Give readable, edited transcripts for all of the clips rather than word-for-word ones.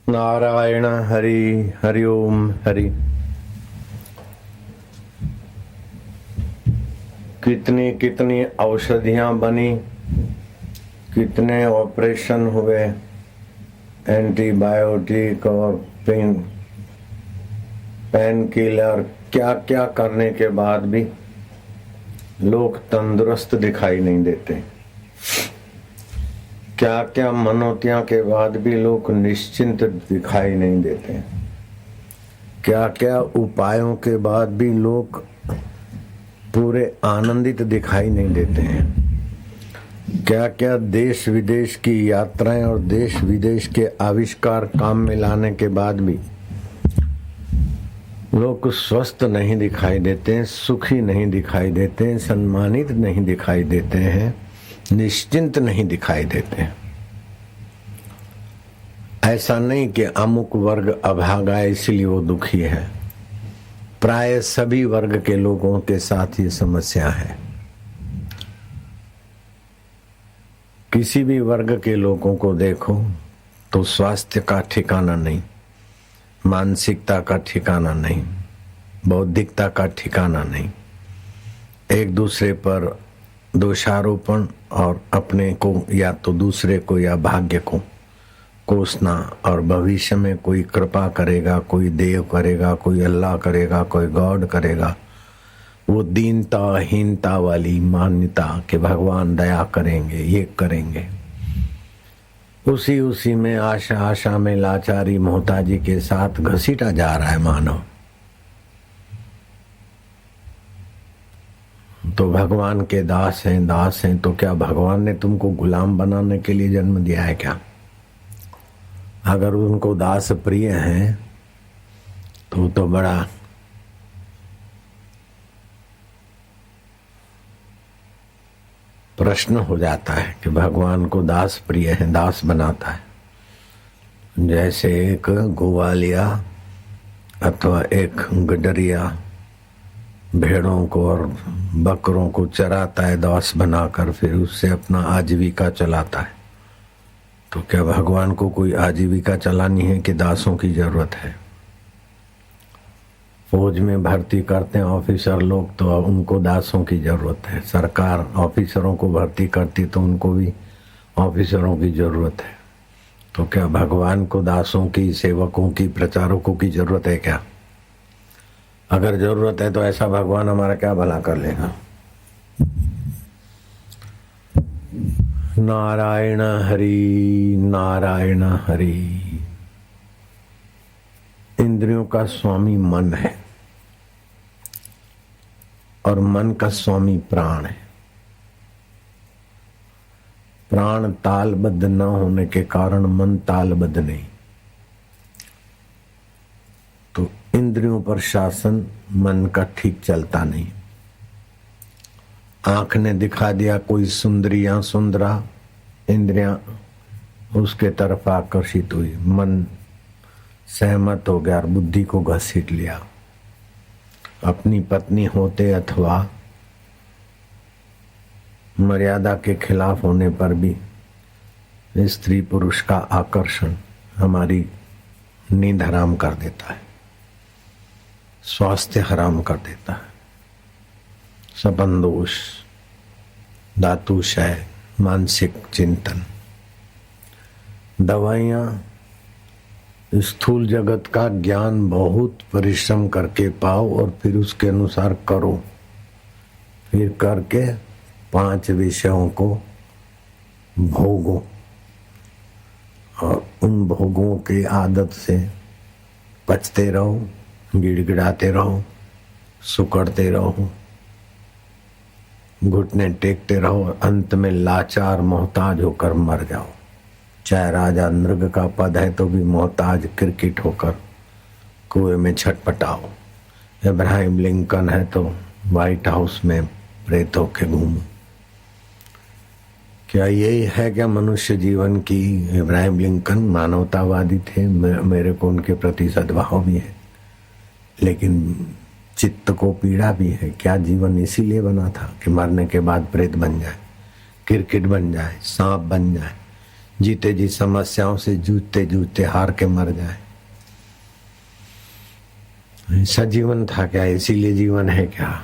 नारायण हरि हरिओम हरि। कितनी कितनी औषधियां बनी, कितने ऑपरेशन हुए, एंटीबायोटिक और पेन किलर, क्या क्या करने के बाद भी लोग तंदुरुस्त दिखाई नहीं देते। क्या क्या मनोतियां के बाद भी लोग निश्चिंत दिखाई नहीं देते। क्या क्या उपायों के बाद भी लोग पूरे आनंदित दिखाई नहीं देते हैं। क्या क्या देश विदेश की यात्राएं और देश विदेश के आविष्कार काम में लाने के बाद भी लोग स्वस्थ नहीं दिखाई देते हैं, सुखी नहीं दिखाई देते हैं, सम्मानित नहीं दिखाई देते हैं, निश्चिंत नहीं दिखाई देते। ऐसा नहीं कि अमुक वर्ग अभागा है इसलिए वो दुखी है। प्राय सभी वर्ग के लोगों के साथ ये समस्या है। किसी भी वर्ग के लोगों को देखो तो स्वास्थ्य का ठिकाना नहीं, मानसिकता का ठिकाना नहीं, बौद्धिकता का ठिकाना नहीं। एक दूसरे पर दोषारोपण और अपने को या तो दूसरे को या भाग्य को कोसना, और भविष्य में कोई कृपा करेगा, कोई देव करेगा, कोई अल्लाह करेगा, कोई गॉड करेगा। वो दीनता हीनता वाली मान्यता कि भगवान दया करेंगे, ये करेंगे, उसी में आशा में लाचारी मोहताजी के साथ घसीटा जा रहा है मानव। तो भगवान के दास हैं तो क्या भगवान ने तुमको गुलाम बनाने के लिए जन्म दिया है क्या? अगर उनको दास प्रिय हैं तो बड़ा प्रश्न हो जाता है कि भगवान को दास प्रिय है, दास बनाता है। जैसे एक गोवालिया अथवा एक गडरिया भेड़ों को और बकरों को चराता है दास बनाकर, फिर उससे अपना आजीविका चलाता है। तो क्या भगवान को कोई आजीविका चलानी है कि दासों की जरूरत है? फौज में भर्ती करते हैं ऑफिसर लोग तो उनको दासों की जरूरत है। सरकार ऑफिसरों को भर्ती करती तो उनको भी ऑफिसरों की जरूरत है। तो क्या भगवान को दासों की, सेवकों की, प्रचारकों की जरूरत है क्या? अगर जरूरत है तो ऐसा भगवान हमारा क्या भला कर लेगा? नारायण हरि नारायण हरि। इंद्रियों का स्वामी मन है और मन का स्वामी प्राण है। प्राण तालबद्ध न होने के कारण मन तालबद्ध नहीं। तो इंद्रियों पर शासन मन का ठीक चलता नहीं। आंख ने दिखा दिया कोई सुंदरी या सुंदरा, इंद्रियां उसके तरफ आकर्षित हुई, मन सहमत हो गया और बुद्धि को घसीट लिया। अपनी पत्नी होते अथवा मर्यादा के खिलाफ होने पर भी स्त्री पुरुष का आकर्षण हमारी नींद हराम कर देता है, स्वास्थ्य हराम कर देता है। सपन दोष, धातुशय, मानसिक चिंतन, दवाइयां, स्थूल जगत का ज्ञान बहुत परिश्रम करके पाओ और फिर उसके अनुसार करो। फिर करके 5 विषयों को भोगो और उन भोगों की आदत से पचते रहो, गिड़गिड़ाते रहो, सुकड़ते रहो, घुटने टेकते रहो, अंत में लाचार मोहताज होकर मर जाओ। चाहे राजा नृग का पद है तो भी मोहताज क्रिकेट होकर कुएं में छटपटाओ। इब्राहिम लिंकन है तो व्हाइट हाउस में प्रेत होके घूमो। क्या यही है क्या मनुष्य जीवन की? इब्राहिम लिंकन मानवतावादी थे, मेरे को उनके प्रति सद्भाव भी है, लेकिन चित्त को पीड़ा भी है। क्या जीवन इसीलिए बना था कि मरने के बाद प्रेत बन जाए, क्रिकेट बन जाए, सांप बन जाए, जीते जी समस्याओं से जूझते जूझते हार के मर जाए। ऐसा जीवन था क्या? इसीलिए जीवन है क्या?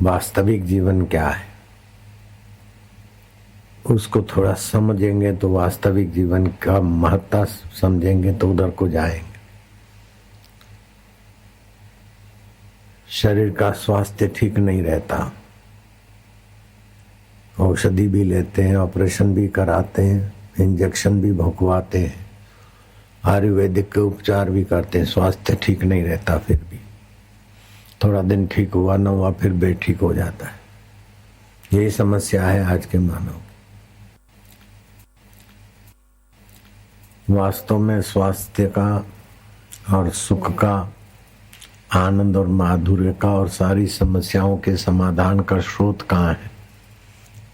वास्तविक जीवन क्या है उसको थोड़ा समझेंगे तो वास्तविक जीवन का महत्ता समझेंगे तो उधर को जाएंगे। शरीर का स्वास्थ्य ठीक नहीं रहता, औषधि भी लेते हैं, ऑपरेशन भी कराते हैं, इंजेक्शन भी भुकवाते हैं, आयुर्वेदिक के उपचार भी करते हैं, स्वास्थ्य ठीक नहीं रहता। फिर भी थोड़ा दिन ठीक हुआ न हुआ फिर बेठीक हो जाता है। यही समस्या है आज के मानव। वास्तव में स्वास्थ्य का और सुख का, आनंद और माधुर्य का और सारी समस्याओं के समाधान का स्रोत कहाँ है,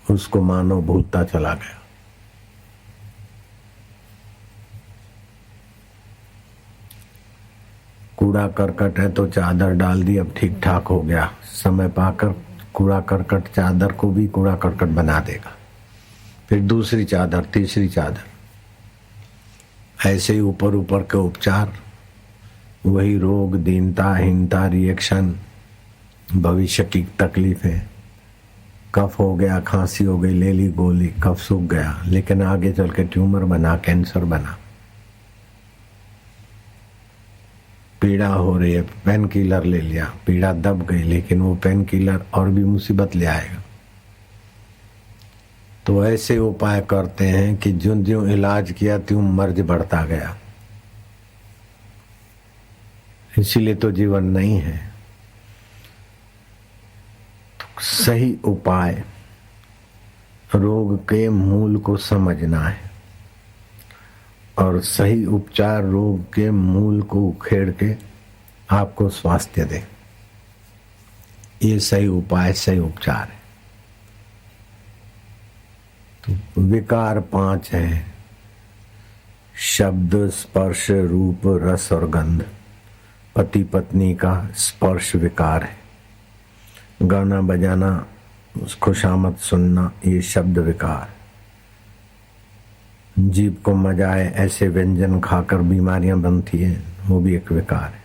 उसको मानव भूलता चला गया। कूड़ा करकट है तो चादर डाल दी, अब ठीक ठाक हो गया। समय पाकर कूड़ा करकट चादर को भी कूड़ा करकट बना देगा, फिर दूसरी चादर, तीसरी चादर, ऐसे ही ऊपर ऊपर के उपचार, वही रोग, दीनता, हीनता, रिएक्शन, भविष्य की तकलीफें। कफ हो गया, खांसी हो गई, ले ली गोली, कफ सूख गया, लेकिन आगे चल के ट्यूमर बना, कैंसर बना। पीड़ा हो रही है, पेन किलर ले लिया, पीड़ा दब गई, लेकिन वो पेन किलर और भी मुसीबत ले आएगा। तो ऐसे उपाय करते हैं कि ज्यों ज्यों इलाज किया त्यों मर्ज बढ़ता गया। इसीलिए तो जीवन नहीं है। तो सही उपाय रोग के मूल को समझना है और सही उपचार रोग के मूल को उखेड़ के आपको स्वास्थ्य दे। ये सही उपाय, सही उपचार है। तो विकार 5 है: शब्द, स्पर्श, रूप, रस और गंध। पति पत्नी का स्पर्श विकार है, गाना बजाना, खुशामद सुनना, ये शब्द विकार। जीभ को मजा आए ऐसे व्यंजन खाकर बीमारियां बनती हैं, वो भी एक विकार है।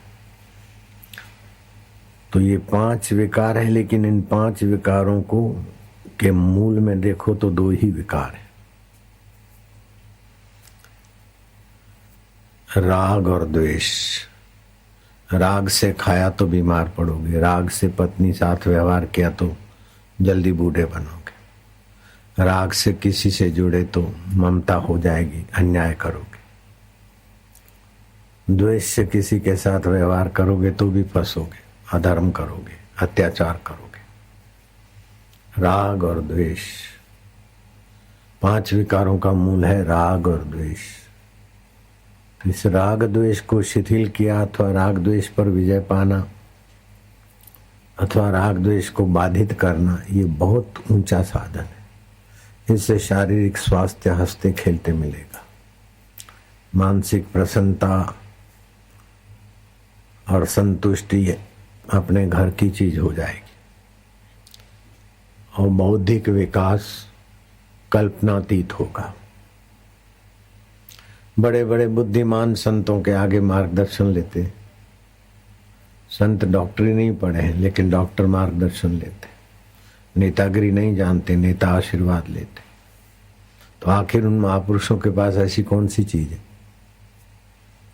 तो ये 5 विकार है, लेकिन इन 5 विकारों को के मूल में देखो तो 2 ही विकार है, राग और द्वेष। राग से खाया तो बीमार पड़ोगे, राग से पत्नी साथ व्यवहार किया तो जल्दी बूढ़े बनोगे, राग से किसी से जुड़े तो ममता हो जाएगी, अन्याय करोगे, द्वेष से किसी के साथ व्यवहार करोगे तो भी फंसोगे, अधर्म करोगे, अत्याचार करोगे। राग और द्वेष 5 विकारों का मूल है, राग और द्वेष। इस राग द्वेष को शिथिल किया अथवा राग द्वेष पर विजय पाना अथवा राग द्वेष को बाधित करना, ये बहुत ऊंचा साधन है। इससे शारीरिक स्वास्थ्य हंसते खेलते मिलेगा, मानसिक प्रसन्नता और संतुष्टि अपने घर की चीज हो जाएगी, और बौद्धिक विकास कल्पनातीत होगा। बड़े बड़े बुद्धिमान संतों के आगे मार्गदर्शन लेते। संत डॉक्टरी नहीं पढ़े हैं, लेकिन डॉक्टर मार्गदर्शन लेते। नेतागिरी नहीं जानते, नेता आशीर्वाद लेते। तो आखिर उन महापुरुषों के पास ऐसी कौन सी चीज है?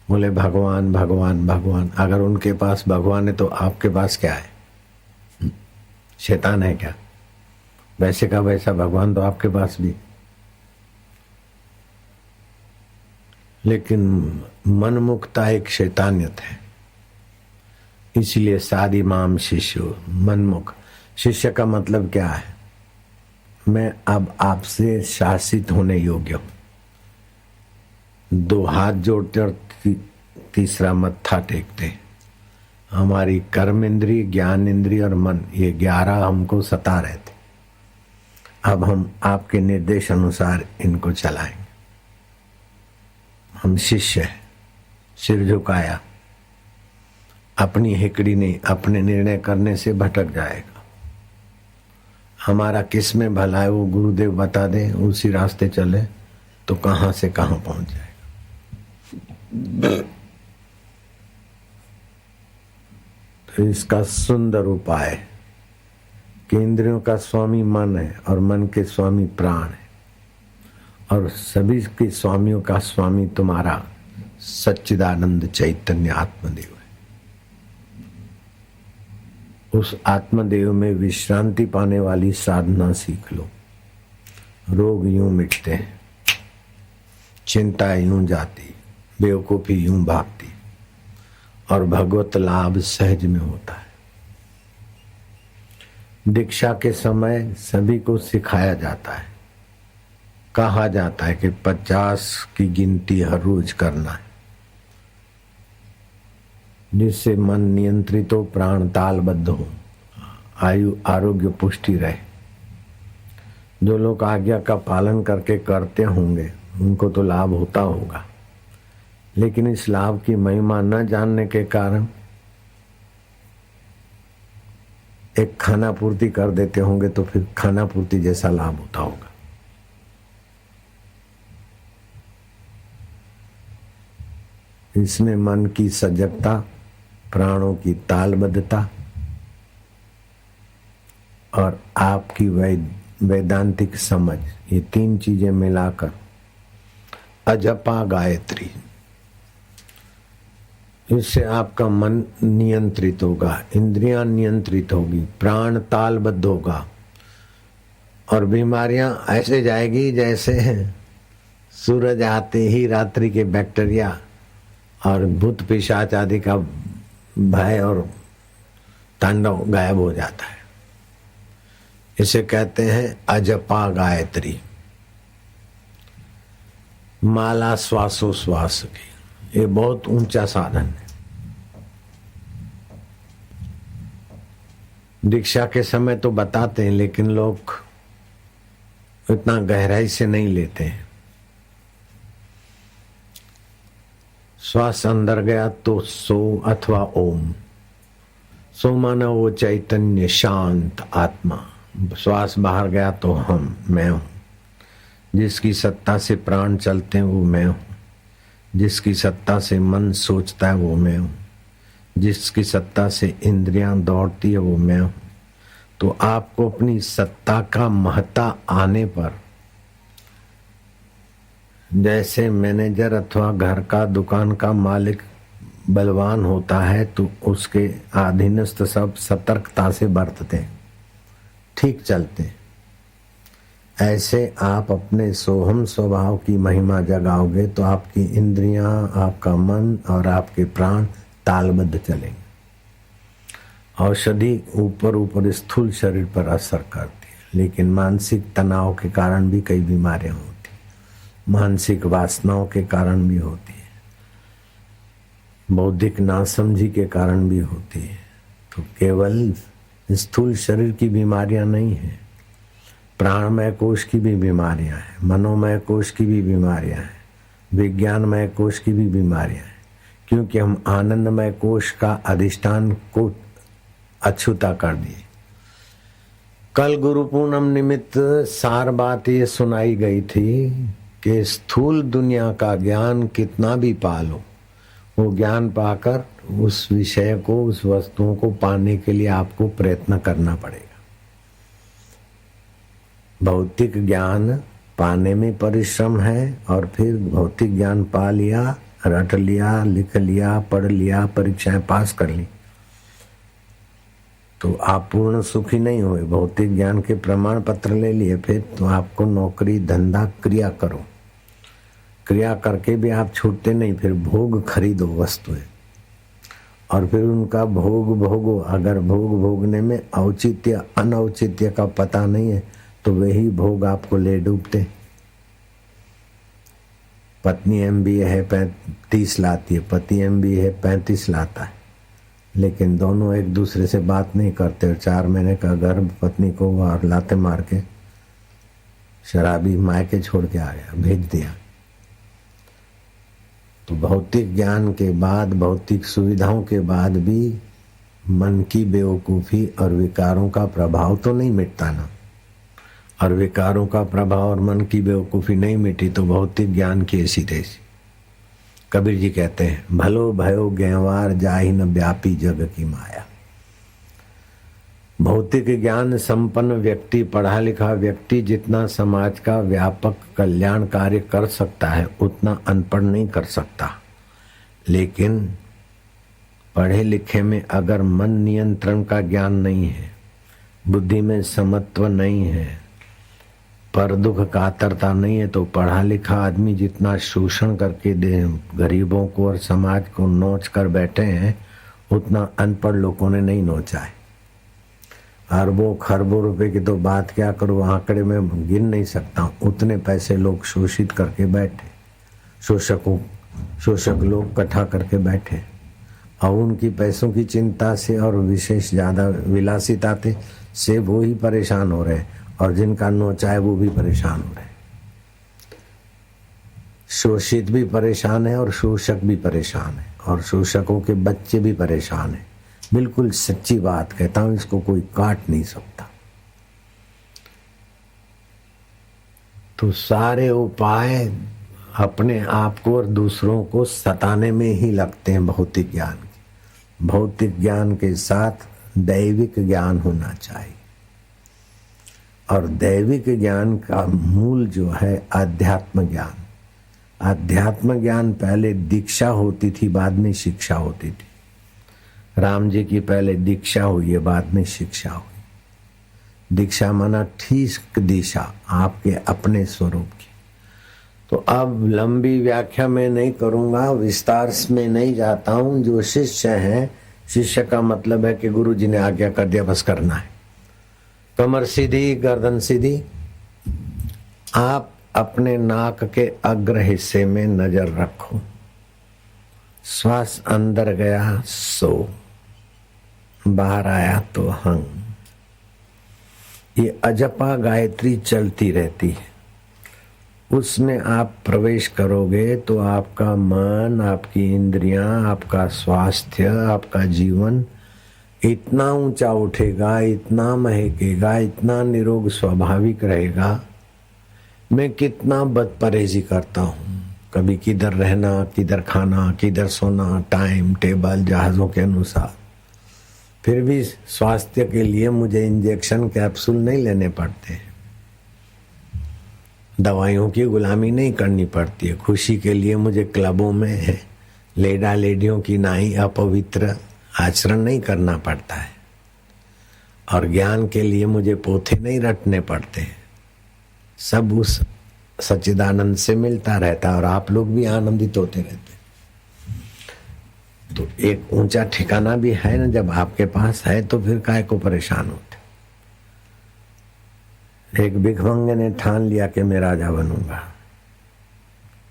बोले भगवान भगवान भगवान। अगर उनके पास भगवान है तो आपके पास क्या है? शैतान है क्या? वैसे का वैसा भगवान तो आपके पास भी, लेकिन मनमुक्ता एक शैतानियत है। इसलिए सारी माम शिष्य, मनमुख। शिष्य का मतलब क्या है? मैं अब आपसे शासित होने योग्य हूं। 2 हाथ जोड़ते और तीसरा मत्था टेकते। हमारी कर्म इंद्रिय, ज्ञान इंद्रिय और मन, ये 11 हमको सता रहे थे। अब हम आपके निर्देश अनुसार इनको चलाएंगे। हम शिष्य हैं। सिर झुकाया, अपनी हिकड़ी नहीं, अपने निर्णय करने से भटक जाएगा। हमारा किस में भला है वो गुरुदेव बता दे, उसी रास्ते चले तो कहां से कहां पहुंच जाएगा। तो इसका सुंदर उपाय कि इंद्रियों का स्वामी मन है और मन के स्वामी प्राण है, और सभी के स्वामियों का स्वामी तुम्हारा सच्चिदानंद चैतन्य आत्मदेव है। उस आत्मदेव में विश्रांति पाने वाली साधना सीख लो। रोग यूं मिटते हैं, चिंता यूं जाती, बेवकूफी यूं भागती, और भगवत लाभ सहज में होता है। दीक्षा के समय सभी को सिखाया जाता है, कहा जाता है कि 50 की गिनती हर रोज करना है, जिससे मन नियंत्रित हो, प्राण तालबद्ध हो, आयु आरोग्य पुष्टि रहे। जो लोग आज्ञा का पालन करके करते होंगे उनको तो लाभ होता होगा, लेकिन इस लाभ की महिमा न जानने के कारण एक खाना पूर्ति कर देते होंगे तो फिर खाना पूर्ति जैसा लाभ होता होगा। इसमें मन की सजगता, प्राणों की तालबद्धता और आपकी वैदांतिक समझ, ये 3 चीजें मिलाकर अजपा गायत्री, इससे आपका मन नियंत्रित होगा, इंद्रियां नियंत्रित होगी, प्राण तालबद्ध होगा, और बीमारियां ऐसे जाएगी जैसे सूरज आते ही रात्रि के बैक्टीरिया और भूत पिशाच आदि का भय और तांडव गायब हो जाता है। इसे कहते हैं अजपा गायत्री, माला श्वासोश्वास की। ये बहुत ऊंचा साधन है। दीक्षा के समय तो बताते हैं, लेकिन लोग इतना गहराई से नहीं लेते हैं। श्वास अंदर गया तो सो अथवा ओम। सो माना वो चैतन्य शांत आत्मा, श्वास बाहर गया तो हम, मैं हूं। जिसकी सत्ता से प्राण चलते हैं वो मैं हूं, जिसकी सत्ता से मन सोचता है वो मैं हूं, जिसकी सत्ता से इंद्रियां दौड़ती है वो मैं हूं। तो आपको अपनी सत्ता का महत्ता आने पर, जैसे मैनेजर अथवा घर का दुकान का मालिक बलवान होता है तो उसके अधीनस्थ सब सतर्कता से बरतते, ठीक चलते। ऐसे आप अपने सोहम स्वभाव की महिमा जगाओगे तो आपकी इंद्रियां, आपका मन और आपके प्राण तालबद्ध चलेंगे। औषधि ऊपर ऊपर स्थूल शरीर पर असर करती है, लेकिन मानसिक तनाव के कारण भी कई बीमारियां होती है, मानसिक वासनाओं के कारण भी होती है, बौद्धिक नासमझी के कारण भी होती है। तो केवल स्थूल शरीर की बीमारियां नहीं है, प्राणमय कोश की भी बीमारियां हैं, मनोमय कोश की भी बीमारियां हैं, विज्ञानमय कोश की भी बीमारियां हैं, क्योंकि हम आनंदमय कोश का अधिष्ठान को अछूता कर दिए। कल गुरु पूर्णम निमित्त सार बात ये सुनाई गई थी कि स्थूल दुनिया का ज्ञान कितना भी पालो, वो ज्ञान पाकर उस विषय को, उस वस्तुओं को पाने के लिए आपको प्रयत्न करना पड़ेगा। भौतिक ज्ञान पाने में परिश्रम है, और फिर भौतिक ज्ञान पा लिया, रट लिया, लिख लिया, पढ़ लिया, परीक्षाएं पास कर ली, तो आप पूर्ण सुखी नहीं हुए। भौतिक ज्ञान के प्रमाण पत्र ले लिए, फिर तो आपको नौकरी धंधा क्रिया करो, क्रिया करके भी आप छूटते नहीं, फिर भोग खरीदो वस्तुएं, और फिर उनका भोग भोगो। अगर भोग भोगने में औचित्य अनौचित्य का पता नहीं है तो वही भोग आपको ले डूबते। पत्नी MBA है 30 लाती है, पति MBA है 35 लाता है, लेकिन दोनों एक दूसरे से बात नहीं करते, और 4 महीने का गर्भ पत्नी को और लाते मार के शराबी मायके छोड़ के आ गया, भेज दिया। तो भौतिक ज्ञान के बाद, भौतिक सुविधाओं के बाद भी मन की बेवकूफी और विकारों का प्रभाव तो नहीं मिटता ना। और विकारों का प्रभाव और मन की बेवकूफ़ी नहीं मिटी तो भौतिक ज्ञान की ऐसी तैसी। कबीर जी कहते हैं, भलो भयो गैवार जाहि न व्यापी जग की माया। भौतिक ज्ञान संपन्न व्यक्ति, पढ़ा लिखा व्यक्ति जितना समाज का व्यापक कल्याण कार्य कर सकता है उतना अनपढ़ नहीं कर सकता। लेकिन पढ़े लिखे में अगर मन नियंत्रण का ज्ञान नहीं है, बुद्धि में समत्व नहीं है, पर दुख कातरता नहीं है, तो पढ़ा लिखा आदमी जितना शोषण करके दे गरीबों को और समाज को नोच कर बैठे हैं उतना अनपढ़ लोगों ने नहीं नोचा है। अरबों खरबों रुपए की तो बात क्या करूं, आंकड़े में गिन नहीं सकता, उतने पैसे लोग शोषित करके बैठे, शोषक लोग इकट्ठा करके बैठे और उनकी पैसों की चिंता से और विशेष ज्यादा विलासिता से वो ही परेशान हो रहे और जिनका नोचा है वो भी परेशान हो रहे। शोषित भी परेशान है और शोषक भी परेशान है और शोषकों के बच्चे भी परेशान है। बिल्कुल सच्ची बात कहता हूं, इसको कोई काट नहीं सकता। तो सारे उपाय अपने आप को और दूसरों को सताने में ही लगते हैं भौतिक ज्ञान के। भौतिक ज्ञान के साथ दैविक ज्ञान होना चाहिए और दैविक ज्ञान का मूल जो है अध्यात्म ज्ञान। अध्यात्म ज्ञान पहले दीक्षा होती थी, बाद में शिक्षा होती थी। राम जी की पहले दीक्षा हुई है, बाद में शिक्षा हुई। दीक्षा माना ठीक दिशा आपके अपने स्वरूप की। तो अब लंबी व्याख्या में नहीं करूंगा, विस्तार में नहीं जाता हूं। जो शिष्य हैं, शिष्य का मतलब है कि गुरु जी ने आज्ञा कर दिया, बस करना है। कमर सीधी, गर्दन सीधी। आप अपने नाक के अग्र हिस्से में नजर रखो। श्वास अंदर गया सो, बाहर आया तो हंग। ये अजपा गायत्री चलती रहती है। उसमें आप प्रवेश करोगे तो आपका मन, आपकी इंद्रियां, आपका स्वास्थ्य, आपका जीवन इतना ऊंचा उठेगा, इतना महकेगा, इतना निरोग स्वाभाविक रहेगा। मैं कितना बदपरहेजी करता हूँ, कभी किधर रहना, किधर खाना, किधर सोना, टाइम टेबल जहाजों के अनुसार। फिर भी स्वास्थ्य के लिए मुझे इंजेक्शन कैप्सूल नहीं लेने पड़ते, दवाइयों की गुलामी नहीं करनी पड़ती है। खुशी के लिए मुझे क्लबों में लेडा लेडियों की नाई अपवित्र आचरण नहीं करना पड़ता है और ज्ञान के लिए मुझे पोथे नहीं रटने पड़ते। सब उस सच्चिदानंद से मिलता रहता है और आप लोग भी आनंदित होते रहते। तो एक ऊंचा ठिकाना भी है ना, जब आपके पास है तो फिर काहे को परेशान होते। एक भिखमंगे ने ठान लिया कि मैं राजा बनूंगा,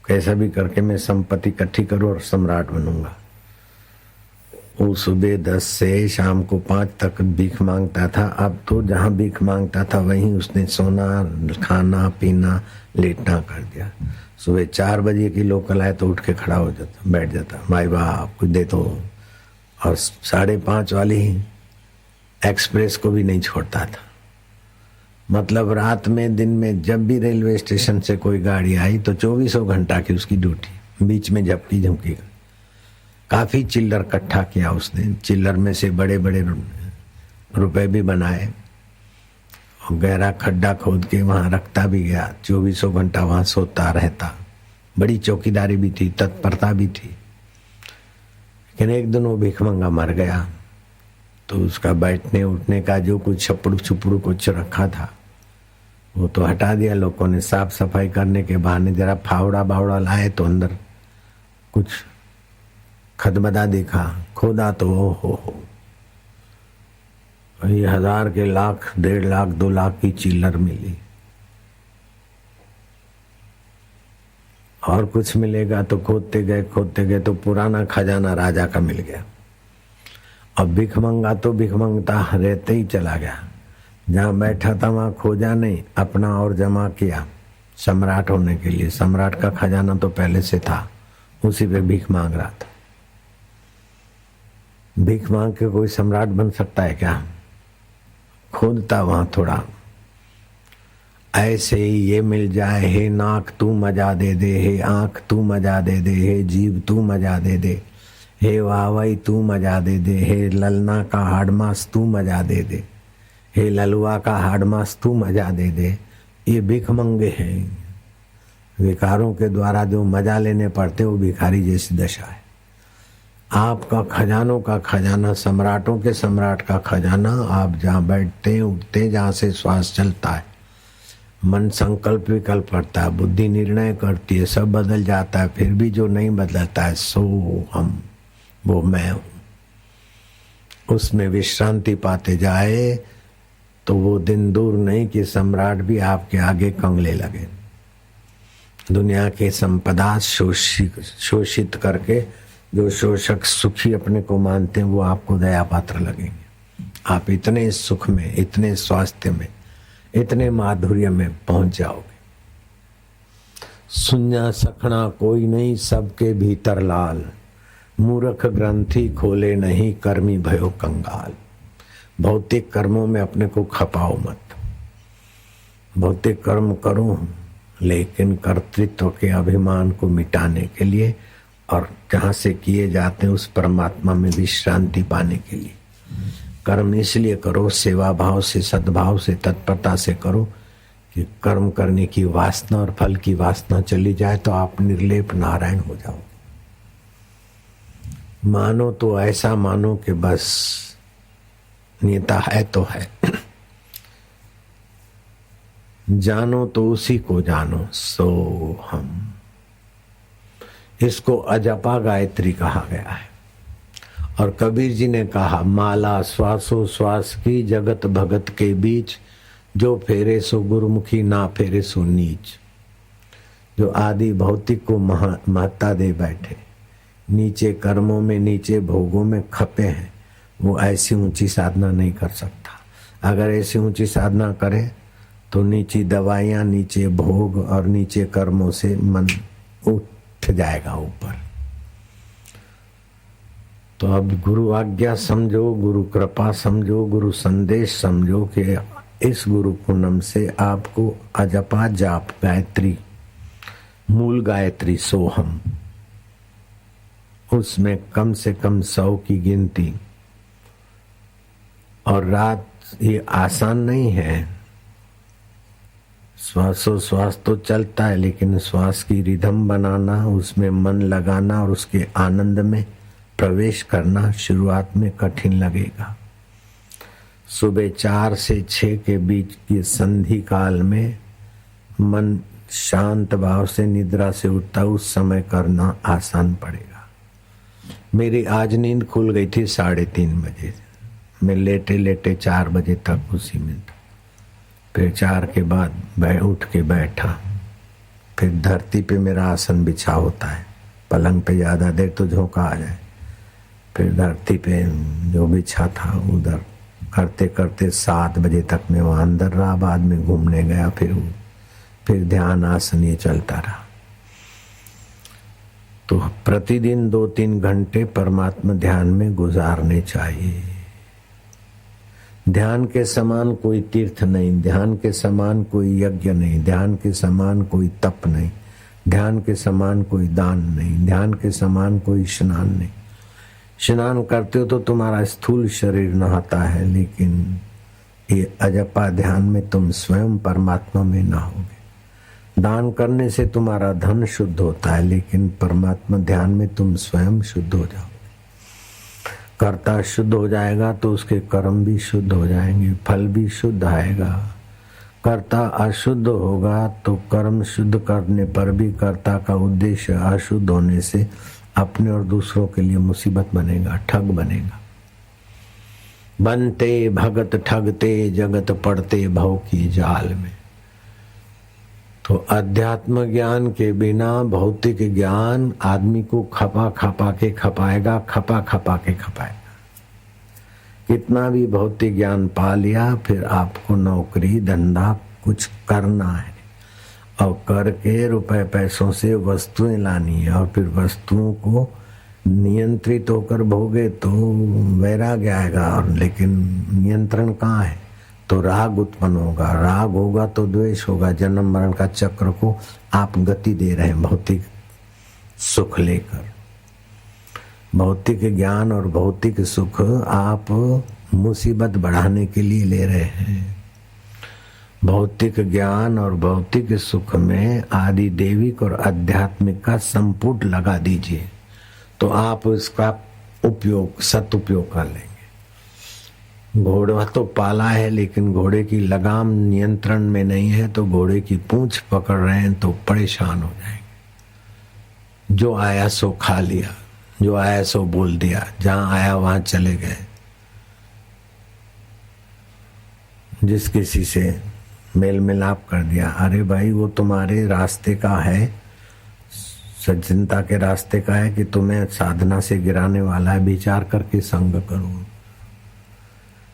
कैसा भी करके मैं संपत्ति इकट्ठी करूं और सम्राट बनूंगा। वो सुबह 10 से शाम को 5 तक भीख मांगता था। अब तो जहां भीख मांगता था वहीं उसने सोना, खाना, पीना, लेटना कर दिया। सुबह 4 बजे की लोकल आए तो उठ के खड़ा हो जाता, बैठ जाता, भाई बाप कुछ दे दो। और 5:30 वाली एक्सप्रेस को भी नहीं छोड़ता था। मतलब रात में, दिन में जब भी रेलवे स्टेशन से कोई गाड़ी आई तो 24 घंटा की उसकी ड्यूटी। बीच में झपकी झुमकी काफी चिल्लर इकट्ठा किया उसने। चिल्लर में से बड़े बड़े रुपए भी बनाए और गहरा खड्डा खोद के वहां रखता भी गया। 24 घंटा वहां सोता रहता। बड़ी चौकीदारी भी थी, तत्परता भी थी। लेकिन एक दिन वो भिखमंगा मर गया तो उसका बैठने उठने का जो कुछ छपड़ू छुपड़ू कुछ रखा था वो तो हटा दिया लोगों ने। साफ सफाई करने के बहाने जरा फावड़ा बावड़ा लाए तो अंदर कुछ खदबदा देखा, खोदा तो हो ये 1000 के लाख, 1.5 लाख, 2 लाख की चिल्लर मिली। और कुछ मिलेगा तो खोदते गए तो पुराना खजाना राजा का मिल गया। अब भिखमंगा तो भिखमंगता रहते ही चला गया। जहां बैठा था वहां खोजा नहीं, अपना और जमा किया सम्राट होने के लिए। सम्राट का खजाना तो पहले से था, उसी पे भीख मांग रहा था। भीख मांग के कोई सम्राट बन सकता है क्या? खोदता वहां थोड़ा। ऐसे ही ये मिल जाए, हे नाक तू मजा दे दे, हे आंख तू मजा दे दे, हे जीभ तू मजा दे दे, हे वावई तू मजा दे दे, हे ललना का हाडमास तू मजा दे दे, हे ललुआ का हाडमास तू मजा दे दे। ये भिख मंगे हैं। विकारों के द्वारा जो मजा लेने पड़ते वो भिखारी जैसी दशा है। आपका खजानों का खजाना, सम्राटों के सम्राट का खजाना, आप जहाँ बैठते उठते, जहाँ से श्वास चलता है, मन संकल्प विकल्प करता है, बुद्धि निर्णय करती है, सब बदल जाता है। फिर भी जो नहीं बदलता है सो हम, वो मैं हूँ। उसमें विश्रांति पाते जाए तो वो दिन दूर नहीं कि सम्राट भी आपके आगे कंगले लगे। दुनिया के संपदा शोषित करके जो शोषक सुखी अपने को मानते हैं वो आपको दया पात्र लगेंगे। आप इतने सुख में, इतने स्वास्थ्य में, इतने माधुर्य में पहुंच जाओगे। सुन्या सखना कोई नहीं, सबके भीतर लाल, मूर्ख ग्रंथि खोले नहीं, कर्मी भयो कंगाल। भौतिक कर्मों में अपने को खपाओ मत। भौतिक कर्म करो लेकिन कर्तृत्व के अभिमान को मिटाने के लिए, और जहाँ से किए जाते हैं उस परमात्मा में विश्रांति पाने के लिए। कर्म इसलिए करो, सेवा भाव से, सद्भाव से, तत्परता से करो कि कर्म करने की वासना और फल की वासना चली जाए तो आप निर्लेप नारायण हो जाओ। मानो तो ऐसा मानो कि बस नेता है तो है, जानो तो उसी को जानो, सो हम। इसको अजपा गायत्री कहा गया है। और कबीर जी ने कहा, माला श्वासो श्वास की, जगत भगत के बीच, जो फेरे सो गुरुमुखी, ना फेरे सो नीच। जो आदि भौतिक को महत्ता दे बैठे, नीचे कर्मों में, नीचे भोगों में खपे हैं, वो ऐसी ऊंची साधना नहीं कर सकता। अगर ऐसी ऊंची साधना करे तो नीची दवाइयां, नीचे भोग और नीचे कर्मों से मन उठ जाएगा ऊपर। तो अब गुरु आज्ञा समझो, गुरु कृपा समझो, गुरु संदेश समझो कि इस गुरु पूनम से आपको अजपा जाप गायत्री, मूल गायत्री सोहम, उसमें कम से कम 100 की गिनती। और रात ये आसान नहीं है। श्वासोश्वास तो चलता है, लेकिन श्वास की रिदम बनाना, उसमें मन लगाना और उसके आनंद में प्रवेश करना शुरुआत में कठिन लगेगा। सुबह 4 से 6 के बीच की संधि काल में मन शांत भाव से निद्रा से उठता, उस समय करना आसान पड़ेगा। मेरी आज नींद खुल गई थी 3:30 बजे। मैं लेटे लेटे 4 बजे तक उसी में था। फिर 4 के बाद उठ के बैठा। फिर धरती पे मेरा आसन बिछा होता है, पलंग पे ज्यादा देर तो झोंका आ जाए। फिर धरती पे जो बिछा था उधर करते करते 7 बजे तक मैं वहां अंदर रहा। बाद में घूमने गया, फिर ध्यान आसन ये चलता रहा। तो प्रतिदिन 2-3 घंटे परमात्मा ध्यान में गुजारने चाहिए। ध्यान के समान कोई तीर्थ नहीं, ध्यान के समान कोई यज्ञ नहीं, ध्यान के समान कोई तप नहीं, ध्यान के समान कोई दान नहीं, ध्यान के समान कोई स्नान नहीं। स्नान करते हो तो तुम्हारा स्थूल शरीर नहाता है, लेकिन ये अजपा ध्यान में तुम स्वयं परमात्मा में नहाओगे। दान करने से तुम्हारा धन शुद्ध होता है, लेकिन परमात्मा ध्यान में तुम स्वयं शुद्ध हो जाओ। कर्ता शुद्ध हो जाएगा तो उसके कर्म भी शुद्ध हो जाएंगे, फल भी शुद्ध आएगा। कर्ता अशुद्ध होगा तो कर्म शुद्ध करने पर भी कर्ता का उद्देश्य अशुद्ध होने से अपने और दूसरों के लिए मुसीबत बनेगा, ठग बनेगा। बनते भगत ठगते, जगत पड़ते भव की जाल में। तो अध्यात्म ज्ञान के बिना भौतिक ज्ञान आदमी को खपा खपा के खपाएगा। कितना भी भौतिक ज्ञान पा लिया, फिर आपको नौकरी धंधा कुछ करना है और करके रुपए पैसों से वस्तुएं लानी है, और फिर वस्तुओं को नियंत्रित होकर भोगे तो वैराग्य आएगा। और लेकिन नियंत्रण कहाँ है? तो राग उत्पन्न होगा, राग होगा तो द्वेष होगा। जन्म मरण का चक्र को आप गति दे रहे हैं भौतिक सुख लेकर। भौतिक ज्ञान और भौतिक सुख आप मुसीबत बढ़ाने के लिए ले रहे हैं। भौतिक ज्ञान और भौतिक सुख में आदि देविक और आध्यात्मिक का संपुट लगा दीजिए, तो आप इसका उपयोग सदुपयोग कर लेंगे। घोड़ा तो पाला है, लेकिन घोड़े की लगाम नियंत्रण में नहीं है, तो घोड़े की पूंछ पकड़ रहे हैं तो परेशान हो जाएंगे। जो आया सो खा लिया, जो आया सो बोल दिया, जहां आया वहां चले गए। जिस किसी से मेल मिलाप कर दिया, अरे भाई वो तुम्हारे रास्ते का है, सज्जनता के रास्ते का है कि तुम्हें साधना से गिराने वाला है, विचार करके संग करो।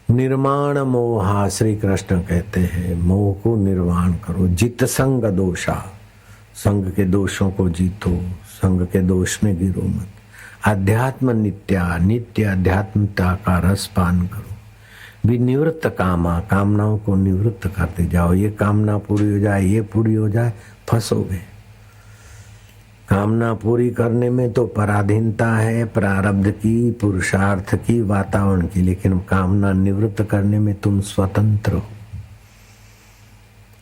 निर्माण मोहा, श्री कृष्ण कहते हैं मोह को निर्वाण करो। जित संग दोषा, संग के दोषों को जीतो, संग के दोष में गिरो मत। अध्यात्म नित्या, नित्य अध्यात्मता का रस पान करो। विनिवृत्त कामा, कामनाओं को निवृत्त करते जाओ। ये कामना पूरी हो जाए, ये पूरी हो जाए, फंसोगे। कामना पूरी करने में तो पराधीनता है, प्रारब्ध की, पुरुषार्थ की, वातावरण की, लेकिन कामना निवृत्त करने में तुम स्वतंत्र हो।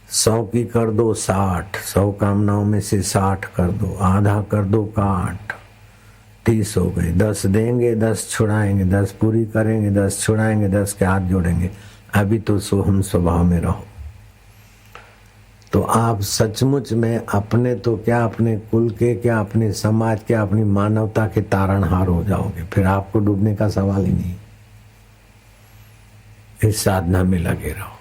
100 की कर दो 60, 100 कामनाओं में से 60 कर दो, आधा कर दो काट, 30 हो गए। 10 देंगे, 10 छुड़ाएंगे, 10 पूरी करेंगे, 10 छुड़ाएंगे, 10 के हाथ जोड़ेंगे। अभी तो सोहम स्वभाव में रहो, तो आप सचमुच में अपने तो क्या, अपने कुल के क्या, अपने समाज के, अपनी मानवता के तारणहार हो जाओगे। फिर आपको डूबने का सवाल ही नहीं। इस साधना में लगे रहो।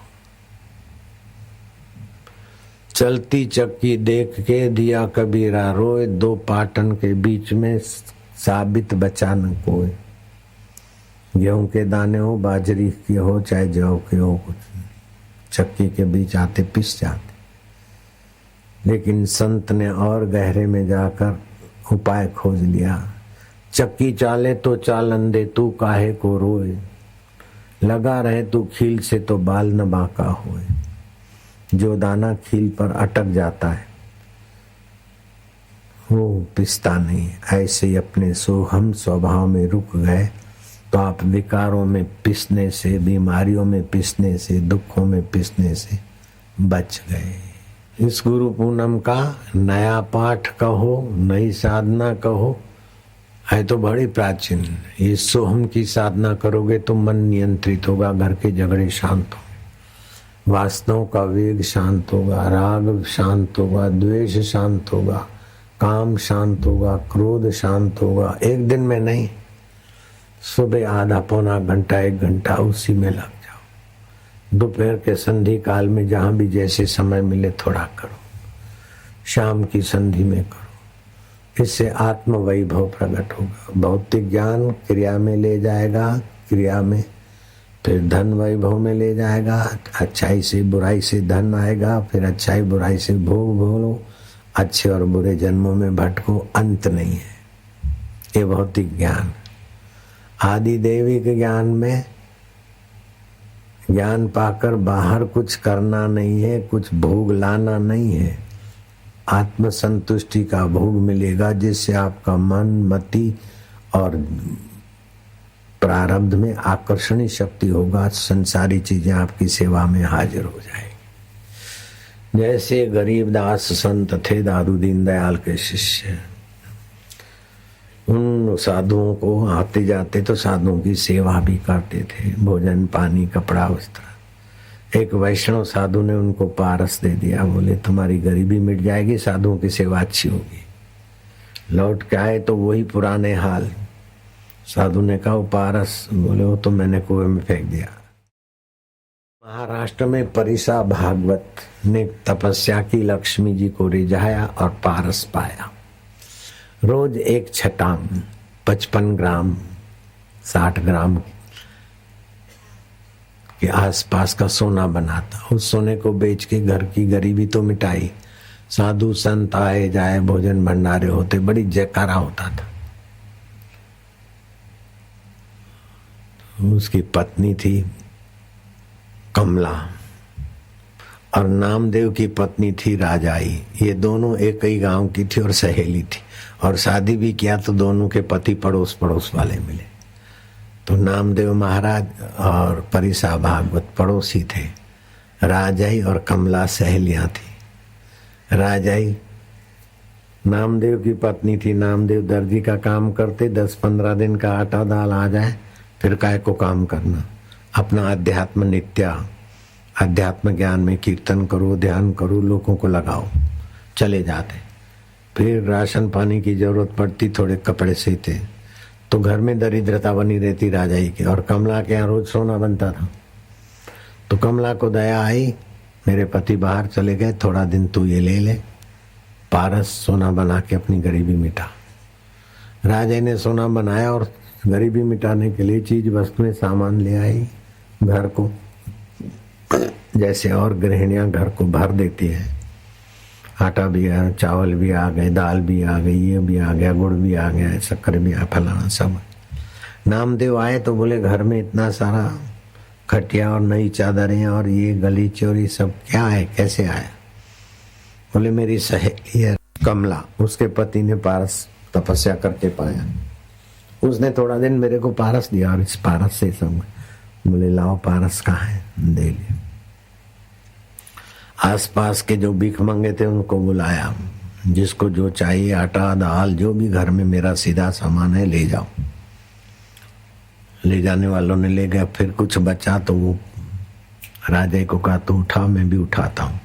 चलती चक्की देख के दिया कबीरा रोए, 2 पाटन के बीच में साबित बचा न कोई। गेहूं के दाने हो, बाजरी की हो, चाहे जौ के हो, कुछ चक्की के बीच आते पिस जाते। लेकिन संत ने और गहरे में जाकर उपाय खोज लिया। चक्की चाले तो चालन दे, तू काहे को रोए। लगा रहे तू खील से, तो बाल न बांका होए। जो दाना खील पर अटक जाता है वो पिसता नहीं। ऐसे ही अपने सोहम स्वभाव में रुक गए तो आप विकारों में पिसने से, बीमारियों में पिसने से, दुखों में पिसने से बच गए। इस गुरु पूनम का नया पाठ कहो, नई साधना कहो, है तो बड़ी प्राचीन। ये सोहम की साधना करोगे तो मन नियंत्रित होगा, घर के झगड़े शांत होंगे, वासनाओं का वेग शांत होगा, राग शांत होगा, द्वेष शांत होगा, काम शांत होगा, क्रोध शांत होगा। एक दिन में नहीं, सुबह आधा पौना घंटा, 1 घंटा उसी में लग जाओ। दोपहर के संधि काल में जहां भी जैसे समय मिले थोड़ा करो, शाम की संधि में करो। इससे आत्म वैभव प्रकट होगा। भौतिक ज्ञान क्रिया में ले जाएगा, क्रिया में फिर धन वैभव में ले जाएगा। अच्छाई से बुराई से धन आएगा, फिर अच्छाई बुराई से भोग भोलो। अच्छे और बुरे जन्मों में भटको, अंत नहीं है। ये भौतिक ज्ञान। आदि दैविक ज्ञान में ज्ञान पाकर बाहर कुछ करना नहीं है, कुछ भोग लाना नहीं है। आत्म संतुष्टि का भोग मिलेगा, जिससे आपका मन, मति और प्रारब्ध में आकर्षणी शक्ति होगा। संसारी चीजें आपकी सेवा में हाजिर हो जाएगी। जैसे गरीबदास संत थे, दादू दीन दयाल के शिष्य, उन साधुओं को आते जाते तो साधुओं की सेवा भी करते थे, भोजन पानी कपड़ा वस्त्र। एक वैष्णव साधु ने उनको पारस दे दिया, बोले तुम्हारी गरीबी मिट जाएगी, साधुओं की सेवा अच्छी होगी। लौट के आए तो वही पुराने हाल। साधु ने कहा पारस, बोले वो तो मैंने कुएं में फेंक दिया। महाराष्ट्र में परिसा भागवत ने तपस्या की, लक्ष्मी जी को रिझाया और पारस पाया। रोज एक छटाम 55 ग्राम 60 ग्राम के आसपास का सोना बनाता। उस सोने को बेच के घर की गरीबी तो मिटाई। साधु संत आए जाए, भोजन भंडारे होते, बड़ी जयकारा होता था। उसकी पत्नी थी कमला और नामदेव की पत्नी थी राजाई। ये दोनों एक ही गांव की थी और सहेली थी, और शादी भी किया तो दोनों के पति पड़ोस पड़ोस वाले मिले। तो नामदेव महाराज और परिसा भागवत पड़ोसी थे, राजाई और कमला सहेलियां थी। राजाई नामदेव की पत्नी थी। नामदेव दर्जी का काम करते, 10-15 दिन का आटा दाल आ जाए, फिर काय को काम करना, अपना अध्यात्म नित्या अध्यात्म ज्ञान में कीर्तन करो, ध्यान करो, लोगों को लगाओ, चले जाते। फिर राशन पानी की जरूरत पड़ती, थोड़े कपड़े सीते, तो घर में दरिद्रता बनी रहती राजाई की। और कमला के यहाँ रोज सोना बनता था। तो कमला को दया आई, मेरे पति बाहर चले गए, थोड़ा दिन तू ये ले ले, पारस सोना बना के अपनी गरीबी मिटा। राजा ने सोना बनाया और गरीबी मिटाने के लिए चीज वस्तु में सामान ले आई घर को, जैसे और गृहिणियां घर को भर देती है। आटा भी आ, चावल भी आ गए, दाल भी आ गई, ये भी आ गया, गुड़ भी आ गया, शक्कर भी आ, फलाना सब। नामदेव आए तो बोले घर में इतना सारा खटिया और नई चादरें और ये गलीचे और ये सब क्या है, कैसे आया? बोले मेरी सहेली है कमला, उसके पति ने पारस तपस्या करके पाया, उसने थोड़ा दिन मेरे को पारस दिया और इस पारस से सब। बोले लाओ पारस कहाँ है, दे लिया। आसपास के जो भीख मंगे थे उनको बुलाया, जिसको जो चाहिए आटा दाल जो भी घर में मेरा सीधा सामान है ले जाओ। ले जाने वालों ने ले गया। फिर कुछ बचा तो वो राजा को कहा तो उठा, मैं भी उठाता हूं।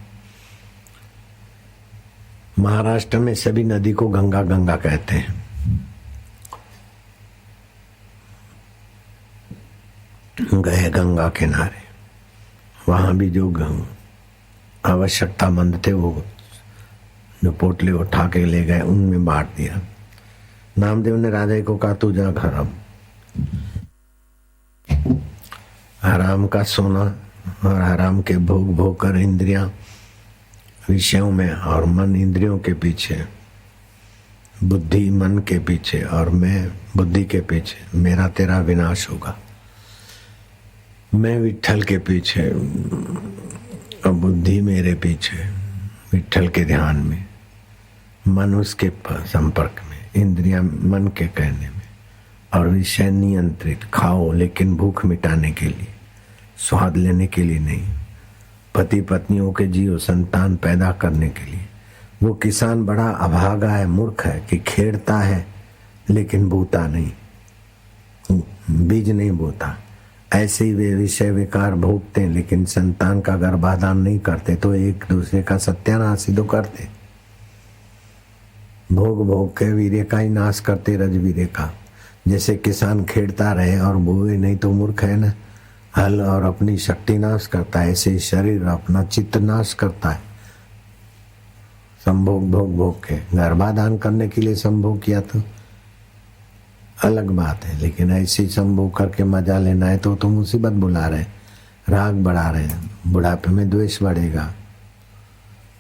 महाराष्ट्र में सभी नदी को गंगा गंगा कहते हैं। गए गंगा किनारे, वहां भी जो आवश्यकतामंद थे वो जो पोटले उठा के ले गए, उनमें बांट दिया। नामदेव ने राजा को कहा तू जा घर, अब आराम का सोना और आराम के भोग भोग कर इंद्रियां विषयों में और मन इंद्रियों के पीछे, बुद्धि मन के पीछे और मैं बुद्धि के पीछे, मेरा तेरा विनाश होगा। मैं विट्ठल के पीछे और बुद्धि मेरे पीछे, विट्ठल के ध्यान में, मन उसके संपर्क में, इंद्रियां मन के कहने में, और विषय नियंत्रित। खाओ लेकिन भूख मिटाने के लिए, स्वाद लेने के लिए नहीं। पति पत्नियों के जियो, संतान पैदा करने के लिए। वो किसान बड़ा अभागा है, मूर्ख है कि खेड़ता है लेकिन बोता नहीं, बीज नहीं बोता। ऐसे ही वे विषय विकार भोगते हैं लेकिन संतान का गर्भाधान नहीं करते, तो एक दूसरे का सत्यानाश ही तो करते। भोग भोग के वीर्य का ही नाश करते, रजवीर्य का। जैसे किसान खेड़ता रहे और बोए नहीं तो मूर्ख है ना, हल और अपनी शक्ति नाश करता है, ऐसे शरीर अपना चित्त नाश करता है। संभोग भोग भोग के गर्भाधान करने के लिए संभोग किया तो अलग बात है, लेकिन ऐसे संभोग करके मजा लेना है तो मुसीबत बुला रहे, राग बढ़ा रहे, बुढ़ापे में द्वेष बढ़ेगा,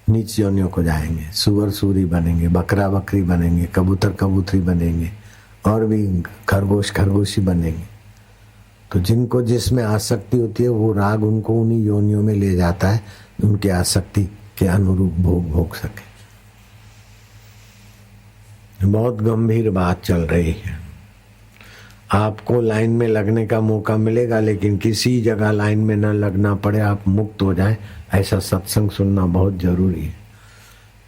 नीच योनियों को जाएंगे, सुअर सूरी बनेंगे, बकरा बकरी बनेंगे, कबूतर कबूतरी बनेंगे और भी खरगोश खरगोशी बनेंगे। तो जिनको जिसमें आसक्ति होती है वो राग उनको उन्हीं योनियों में ले जाता है, उनकी आसक्ति के अनुरूप भोग भोग सके। बहुत गंभीर बात चल रही है। आपको लाइन में लगने का मौका मिलेगा, लेकिन किसी जगह लाइन में न लगना पड़े, आप मुक्त हो जाएं, ऐसा सत्संग सुनना बहुत जरूरी है।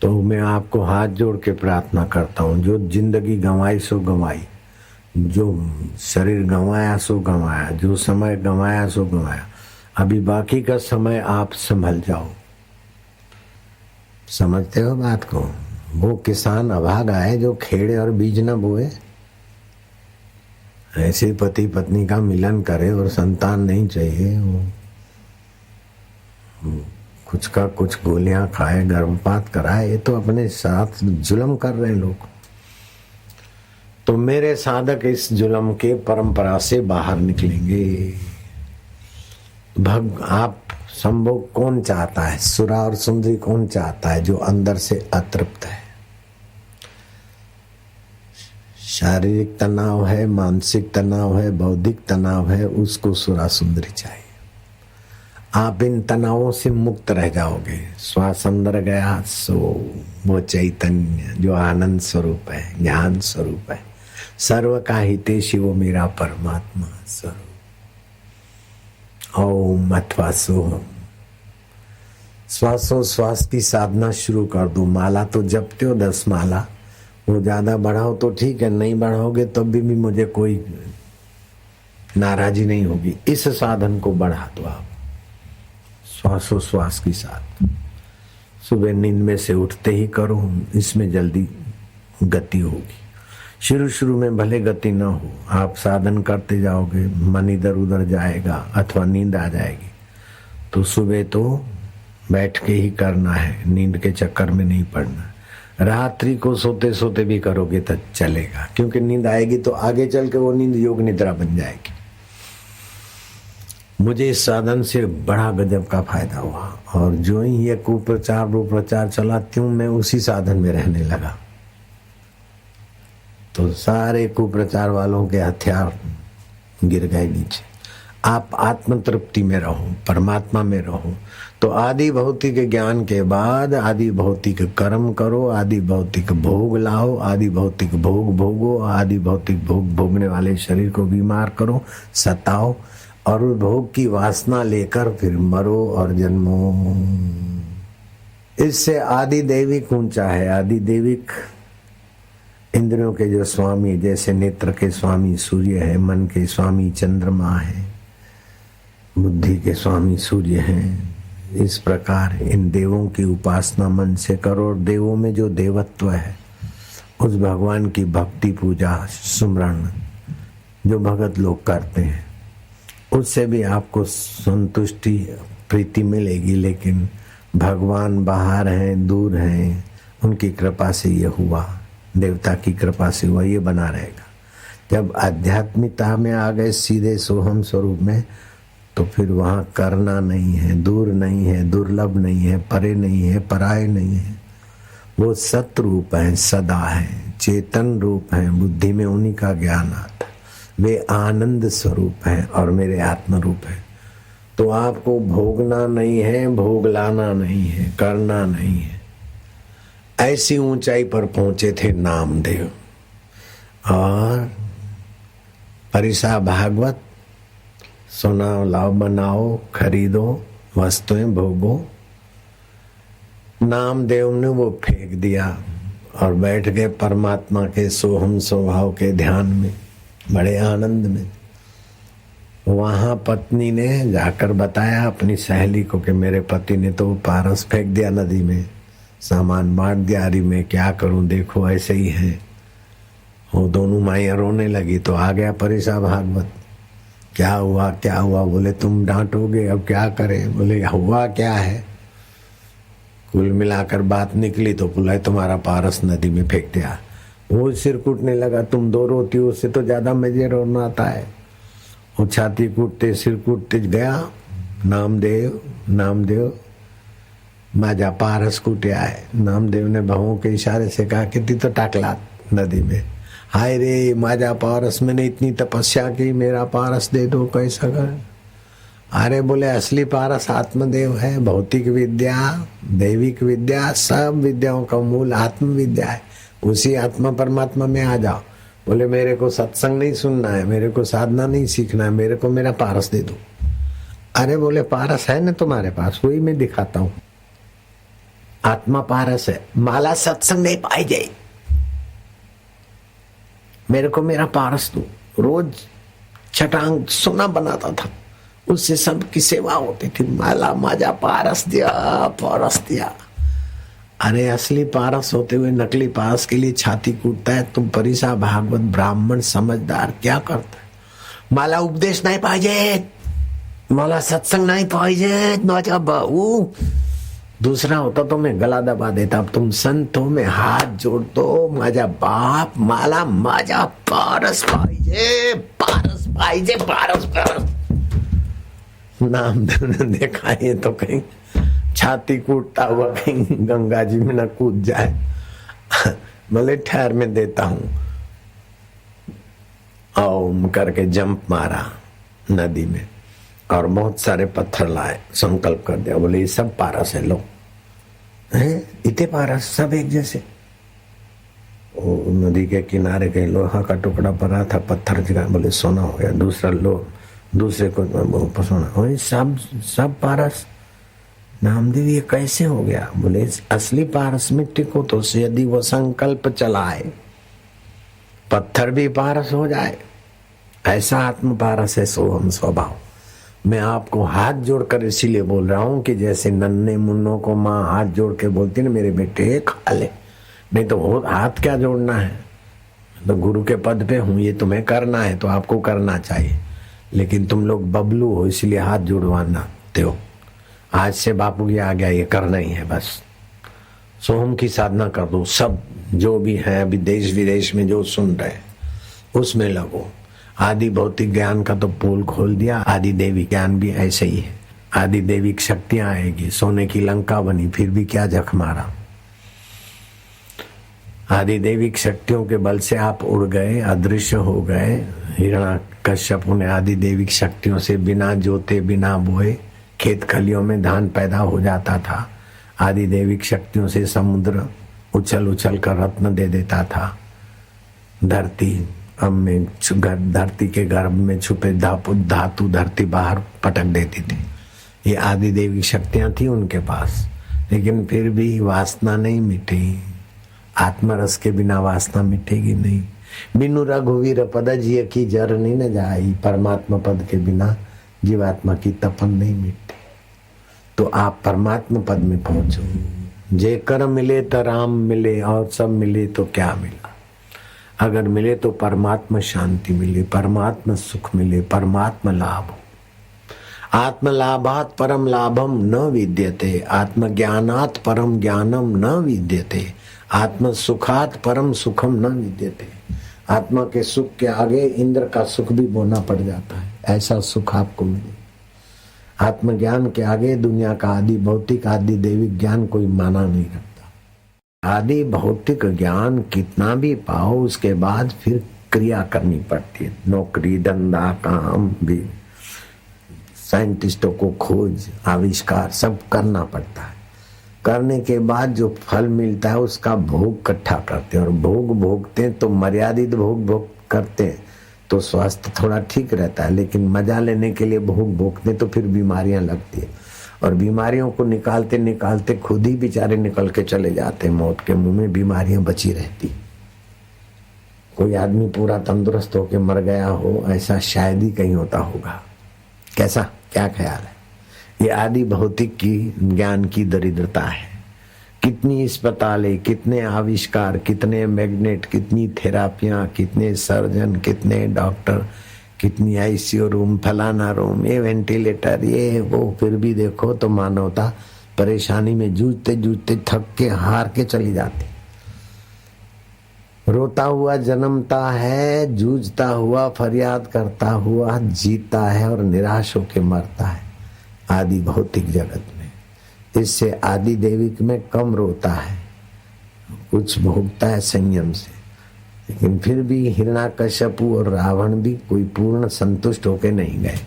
तो मैं आपको हाथ जोड़ के प्रार्थना करता हूँ, जो जिंदगी गंवाई सो गंवाई, जो शरीर गंवाया सो गंवाया, जो समय गंवाया सो गंवाया, अभी बाकी का समय आप संभल जाओ। समझते हो बात को? वो किसान अभागा है जो खेड़े और बीज न बोए। ऐसे पति पत्नी का मिलन करे और संतान नहीं चाहिए, वो कुछ का कुछ गोलियां खाए, गर्भपात कराए, ये तो अपने साथ जुल्म कर रहे हैं लोग। तो मेरे साधक इस जुल्म के परंपरा से बाहर निकलेंगे। आप संभोग कौन चाहता है? सुरा और सुंदरी कौन चाहता है? जो अंदर से अतृप्त है। शारीरिक तनाव है, मानसिक तनाव है, बौद्धिक तनाव है, उसको सुरा सुंदरी चाहिए। आप इन तनावों से मुक्त रह जाओगे। श्वास अंदर गया सो वो चैतन्य जो आनंद स्वरूप है, ज्ञान स्वरूप है, सर्व का हितेशी, वो मेरा परमात्मा स्वरूप। ओम अथवा सोहम। श्वासोश्वास की साधना शुरू कर दो। माला तो जपते हो 10 माला, वो ज्यादा बढ़ाओ तो ठीक है, नहीं बढ़ाओगे तब भी मुझे कोई नाराजी नहीं होगी। इस साधन को बढ़ा दो आप, श्वासोश्वास की साथ। सुबह नींद में से उठते ही करो, इसमें जल्दी गति होगी। शुरू शुरू में भले गति ना हो, आप साधन करते जाओगे, मन इधर उधर जाएगा अथवा नींद आ जाएगी, तो सुबह तो बैठ के ही करना है, नींद के चक्कर में नहीं पड़ना। रात्रि को सोते सोते भी करोगे तो चलेगा, क्योंकि नींद आएगी तो आगे चल के वो नींद योग निद्रा बन जाएगी। मुझे इस साधन से बड़ा गजब का फायदा हुआ, और जो ही ये कुप्रचार प्रचार चलाती हूँ मैं उसी साधन में रहने लगा, तो सारे कुप्रचार वालों के हथियार गिर गए नीचे। आप आत्म तृप्ति में रहो, परमात्मा में रहो, तो आदि भौतिक ज्ञान के बाद आदि भौतिक कर्म करो, आदि भौतिक भोग लाओ, आदि भौतिक भोग भोगो, आदि भौतिक भोग भोगने वाले शरीर को बीमार करो, सताओ, और उस भोग की वासना लेकर फिर मरो और जन्मो। इससे आदि दैविक ऊंचा है। आदि दैविक इंद्रियों के जो स्वामी, जैसे नेत्र के स्वामी सूर्य है, मन के स्वामी चंद्रमा है, बुद्धि के स्वामी सूर्य हैं, इस प्रकार इन देवों की उपासना मन से करो। और देवों में जो देवत्व है, उस भगवान की भक्ति पूजा सुमरण जो भगत लोग करते हैं, उससे भी आपको संतुष्टि प्रीति मिलेगी। लेकिन भगवान बाहर हैं, दूर हैं, उनकी कृपा से ये हुआ, देवता की कृपा से हुआ, ये बना रहेगा। जब आध्यात्मिकता में आ गए सीधे सोहम स्वरूप में, तो फिर वहाँ करना नहीं है, दूर नहीं है, दुर्लभ नहीं है, परे नहीं है, पराये नहीं है। वो सतरूप है, सदा है, चेतन रूप है, बुद्धि में उन्हीं का ज्ञान आता है। वे आनंद स्वरूप है और मेरे आत्म रूप है। तो आपको भोगना नहीं है, भोग लाना नहीं है, करना नहीं है। ऐसी ऊंचाई पर पहुंचे थे नामदेव। और परिसा भागवत सुनाओ, लाओ, बनाओ, खरीदो, वस्तुएं भोगो। नामदेव ने वो फेंक दिया और बैठ गए परमात्मा के सोहम स्वभाव के ध्यान में, बड़े आनंद में। वहां पत्नी ने जाकर बताया अपनी सहेली को कि मेरे पति ने तो पारस फेंक दिया नदी में, सामान बांट दिया। अरे मैं क्या करूं, देखो ऐसे ही है। वो दोनों माइयां रोने लगी। तो आ गया परिसा भागवत, क्या हुआ क्या हुआ? बोले तुम डांटोगे, अब क्या करें? बोले हुआ क्या है? कुल मिलाकर बात निकली तो बोला तुम्हारा पारस नदी में फेंक दिया। वो सिर कूटने लगा, तुम दो रोती हो, उससे तो ज्यादा मुझे रोना आता है। वो छाती कूटते सिर कूटते गया, नामदेव नामदेव माजा पारस कूटिया है। नामदेव ने बहुओं के इशारे से कहा कि तो टाकला नदी में। हाय रे माजा पारस, मैंने इतनी तपस्या की, मेरा पारस दे दो, कैसा कर? अरे बोले असली पारस आत्मदेव है। भौतिक विद्या, दैविक विद्या, सब विद्याओं का मूल आत्म विद्या है। उसी आत्मा परमात्मा में आ जाओ। बोले मेरे को सत्संग नहीं सुनना है, मेरे को साधना नहीं सीखना है, मेरे को मेरा पारस दे दो। अरे बोले पारस है ना तुम्हारे पास, वही मैं दिखाता हूं। आत्मा पारस है, माला सत्संग नहीं पाई जाए, मेरे को मेरा पारस दो। रोज छटांग सोना बनाता था, उससे सबकी सेवा होती थी। माला माजा पारस दिया, पारस दिया। अरे असली पारस होते हुए नकली पारस के लिए छाती कूटता है। तुम परिसा भागवत ब्राह्मण समझदार क्या करता है? माला उपदेश नहीं पाहिजे, माला सत्संग नहीं पाहिजे, माझा भाऊ। दूसरा होता तो मैं गला दबा देता। अब तुम संतों में हाथ जोड़ दो, माझा बाप, माला माजा पारस पाहिजे, पारस पाहिजे, पारस पारस। नामदेव ने देखा ये तो कहीं छाती कूटता हुआ कहीं गंगा जी में न कूद जाए। बोले ठहर में देता हूं। ओम करके जंप मारा नदी में। और बहुत सारे पत्थर लाए, संकल्प कर दिया, बोले ये सब पारस है, लो हैं इतने पारस सब एक जैसे। वो नदी के किनारे कहीं लोहा का टुकड़ा पड़ा था, पत्थर जगह बोले सोना हो गया, दूसरा लो, दूसरे को सोना, और सब सब पारस। नामदेव ये कैसे हो गया? बोले असली पारस मिट्टी को तो यदि वो संकल्प चलाए पत्थर भी पारस हो जाए, ऐसा आत्म पारस है सोहम स्वभाव। मैं आपको हाथ जोड़कर इसीलिए बोल रहा हूं कि जैसे नन्हे मुन्नों को माँ हाथ जोड़ के बोलती ना मेरे बेटे खा ले, नहीं तो हाथ क्या जोड़ना है, तो गुरु के पद पे हूं, ये तुम्हें करना है तो आपको करना चाहिए, लेकिन तुम लोग बबलू हो इसलिए हाथ जुड़वाना हो। आज से बापू की आ गया, ये करना ही है बस। सोहम की साधना कर दो, सब जो भी है अभी देश विदेश में जो सुन रहे उसमें लगो। आदि भौतिक ज्ञान का तो पोल खोल दिया, आदि देवी ज्ञान भी ऐसे ही है। आदि देविक शक्तियां आएगी, सोने की लंका बनी फिर भी क्या जख मारा। आदि देविक शक्तियों के बल से आप उड़ गए, अदृश्य हो गए। हिरण्यकश्यप ने आदि देविक शक्तियों से बिना जोते बिना बोए खेत खलियों में धान पैदा हो जाता था। आदि देविक शक्तियों से समुद्र उछल उछल कर रत्न दे देता था। धरती में धरती के गर्भ में छुपे धातु धरती बाहर पटक देती थी। ये आदि देवी शक्तियां थी उनके पास, लेकिन फिर भी वासना नहीं मिटी। आत्मरस के बिना वासना मिटेगी नहीं। बिनु रघुवीर पद जिय की जर नहीं न जाई, परमात्मा पद के बिना जीवात्मा की तपन नहीं मिटती। तो आप परमात्मा पद में पहुंचो। जेकर मिले तो राम मिले और सब मिले तो क्या मिला। अगर मिले तो परमात्मा शांति मिले, परमात्मा सुख मिले, परमात्मा लाभ हो। आत्म लाभात परम लाभम न विद्यते, आत्मज्ञानात परम ज्ञानम न विद्यते, आत्म सुखात परम सुखम न विद्यते। आत्मा के सुख के आगे इंद्र का सुख भी बोना पड़ जाता है, ऐसा सुख आपको मिले। आत्मज्ञान के आगे दुनिया का आदि भौतिक आदि दैविक ज्ञान कोई माना नहीं रखता। आदि भौतिक ज्ञान कितना भी पाओ उसके बाद फिर क्रिया करनी पड़ती है। नौकरी धंधा काम भी, साइंटिस्टों को खोज आविष्कार सब करना पड़ता है। करने के बाद जो फल मिलता है उसका भोग इकट्ठा करते हैं, और भोग भोगते हैं तो मर्यादित भोग करते हैं तो स्वास्थ्य थोड़ा ठीक रहता है, लेकिन मजा लेने के लिए भोग भोगते तो फिर बीमारियां लगती है, और बीमारियों को निकालते निकालते खुद ही बेचारे निकल के चले जाते। मौत के मुंह में बीमारियां बची रहती। कोई आदमी पूरा तंदुरुस्त होकर मर गया हो ऐसा शायद ही कहीं होता होगा। कैसा, क्या ख्याल है? ये आदि भौतिक की ज्ञान की दरिद्रता है। कितनी अस्पतालें, कितने आविष्कार, कितने मैग्नेट, कितनी थेरापियां, कितने सर्जन, कितने डॉक्टर, कितनी आईसीयू रूम, फलाना रूम, ये वेंटिलेटर, ये वो, फिर भी देखो तो मानवता परेशानी में जूझते जूझते थक के हार के चली जाती। रोता हुआ जन्मता है, जूझता हुआ फरियाद करता हुआ जीता है, और निराश होके मरता है आदि भौतिक जगत में। इससे आदि दैविक में कम रोता है, कुछ भोगता है संयम से। लेकिन फिर भी हिरण्याकश्यपु और रावण भी कोई पूर्ण संतुष्ट होके नहीं गए।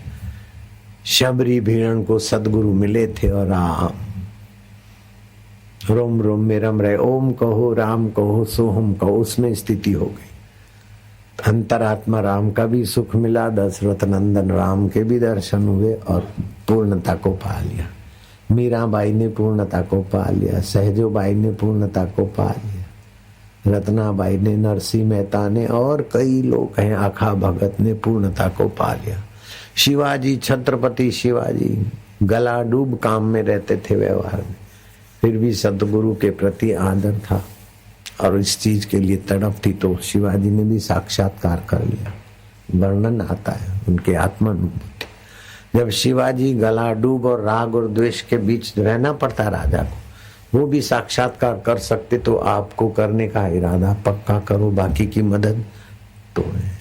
शबरी भीड़न को सदगुरु मिले थे और राम रोम रोम में रम रहे, ओम कहो राम कहो सोहम कहो, उसमें स्थिति हो गई। अंतरात्मा राम का भी सुख मिला, दशरथ नंदन राम के भी दर्शन हुए और पूर्णता को पा लिया। मीराबाई ने पूर्णता को पा लिया, सहजोबाई ने पूर्णता को पा लिया, रत्नाबाई ने, नरसिंह मेहता ने और कई लोग हैं, आखा भगत ने पूर्णता को पा लिया। शिवाजी, छत्रपति शिवाजी गला डूब काम में रहते थे व्यवहार में, फिर भी सदगुरु के प्रति आदर था और इस चीज के लिए तड़प थी, तो शिवाजी ने भी साक्षात्कार कर लिया। वर्णन आता है उनके आत्मानुभूति। जब शिवाजी गला डूब और राग और द्वेष के बीच रहना पड़ता राजा को, वो भी साक्षात्कार कर सकते, तो आपको करने का इरादा पक्का करो, बाकी की मदद तो है।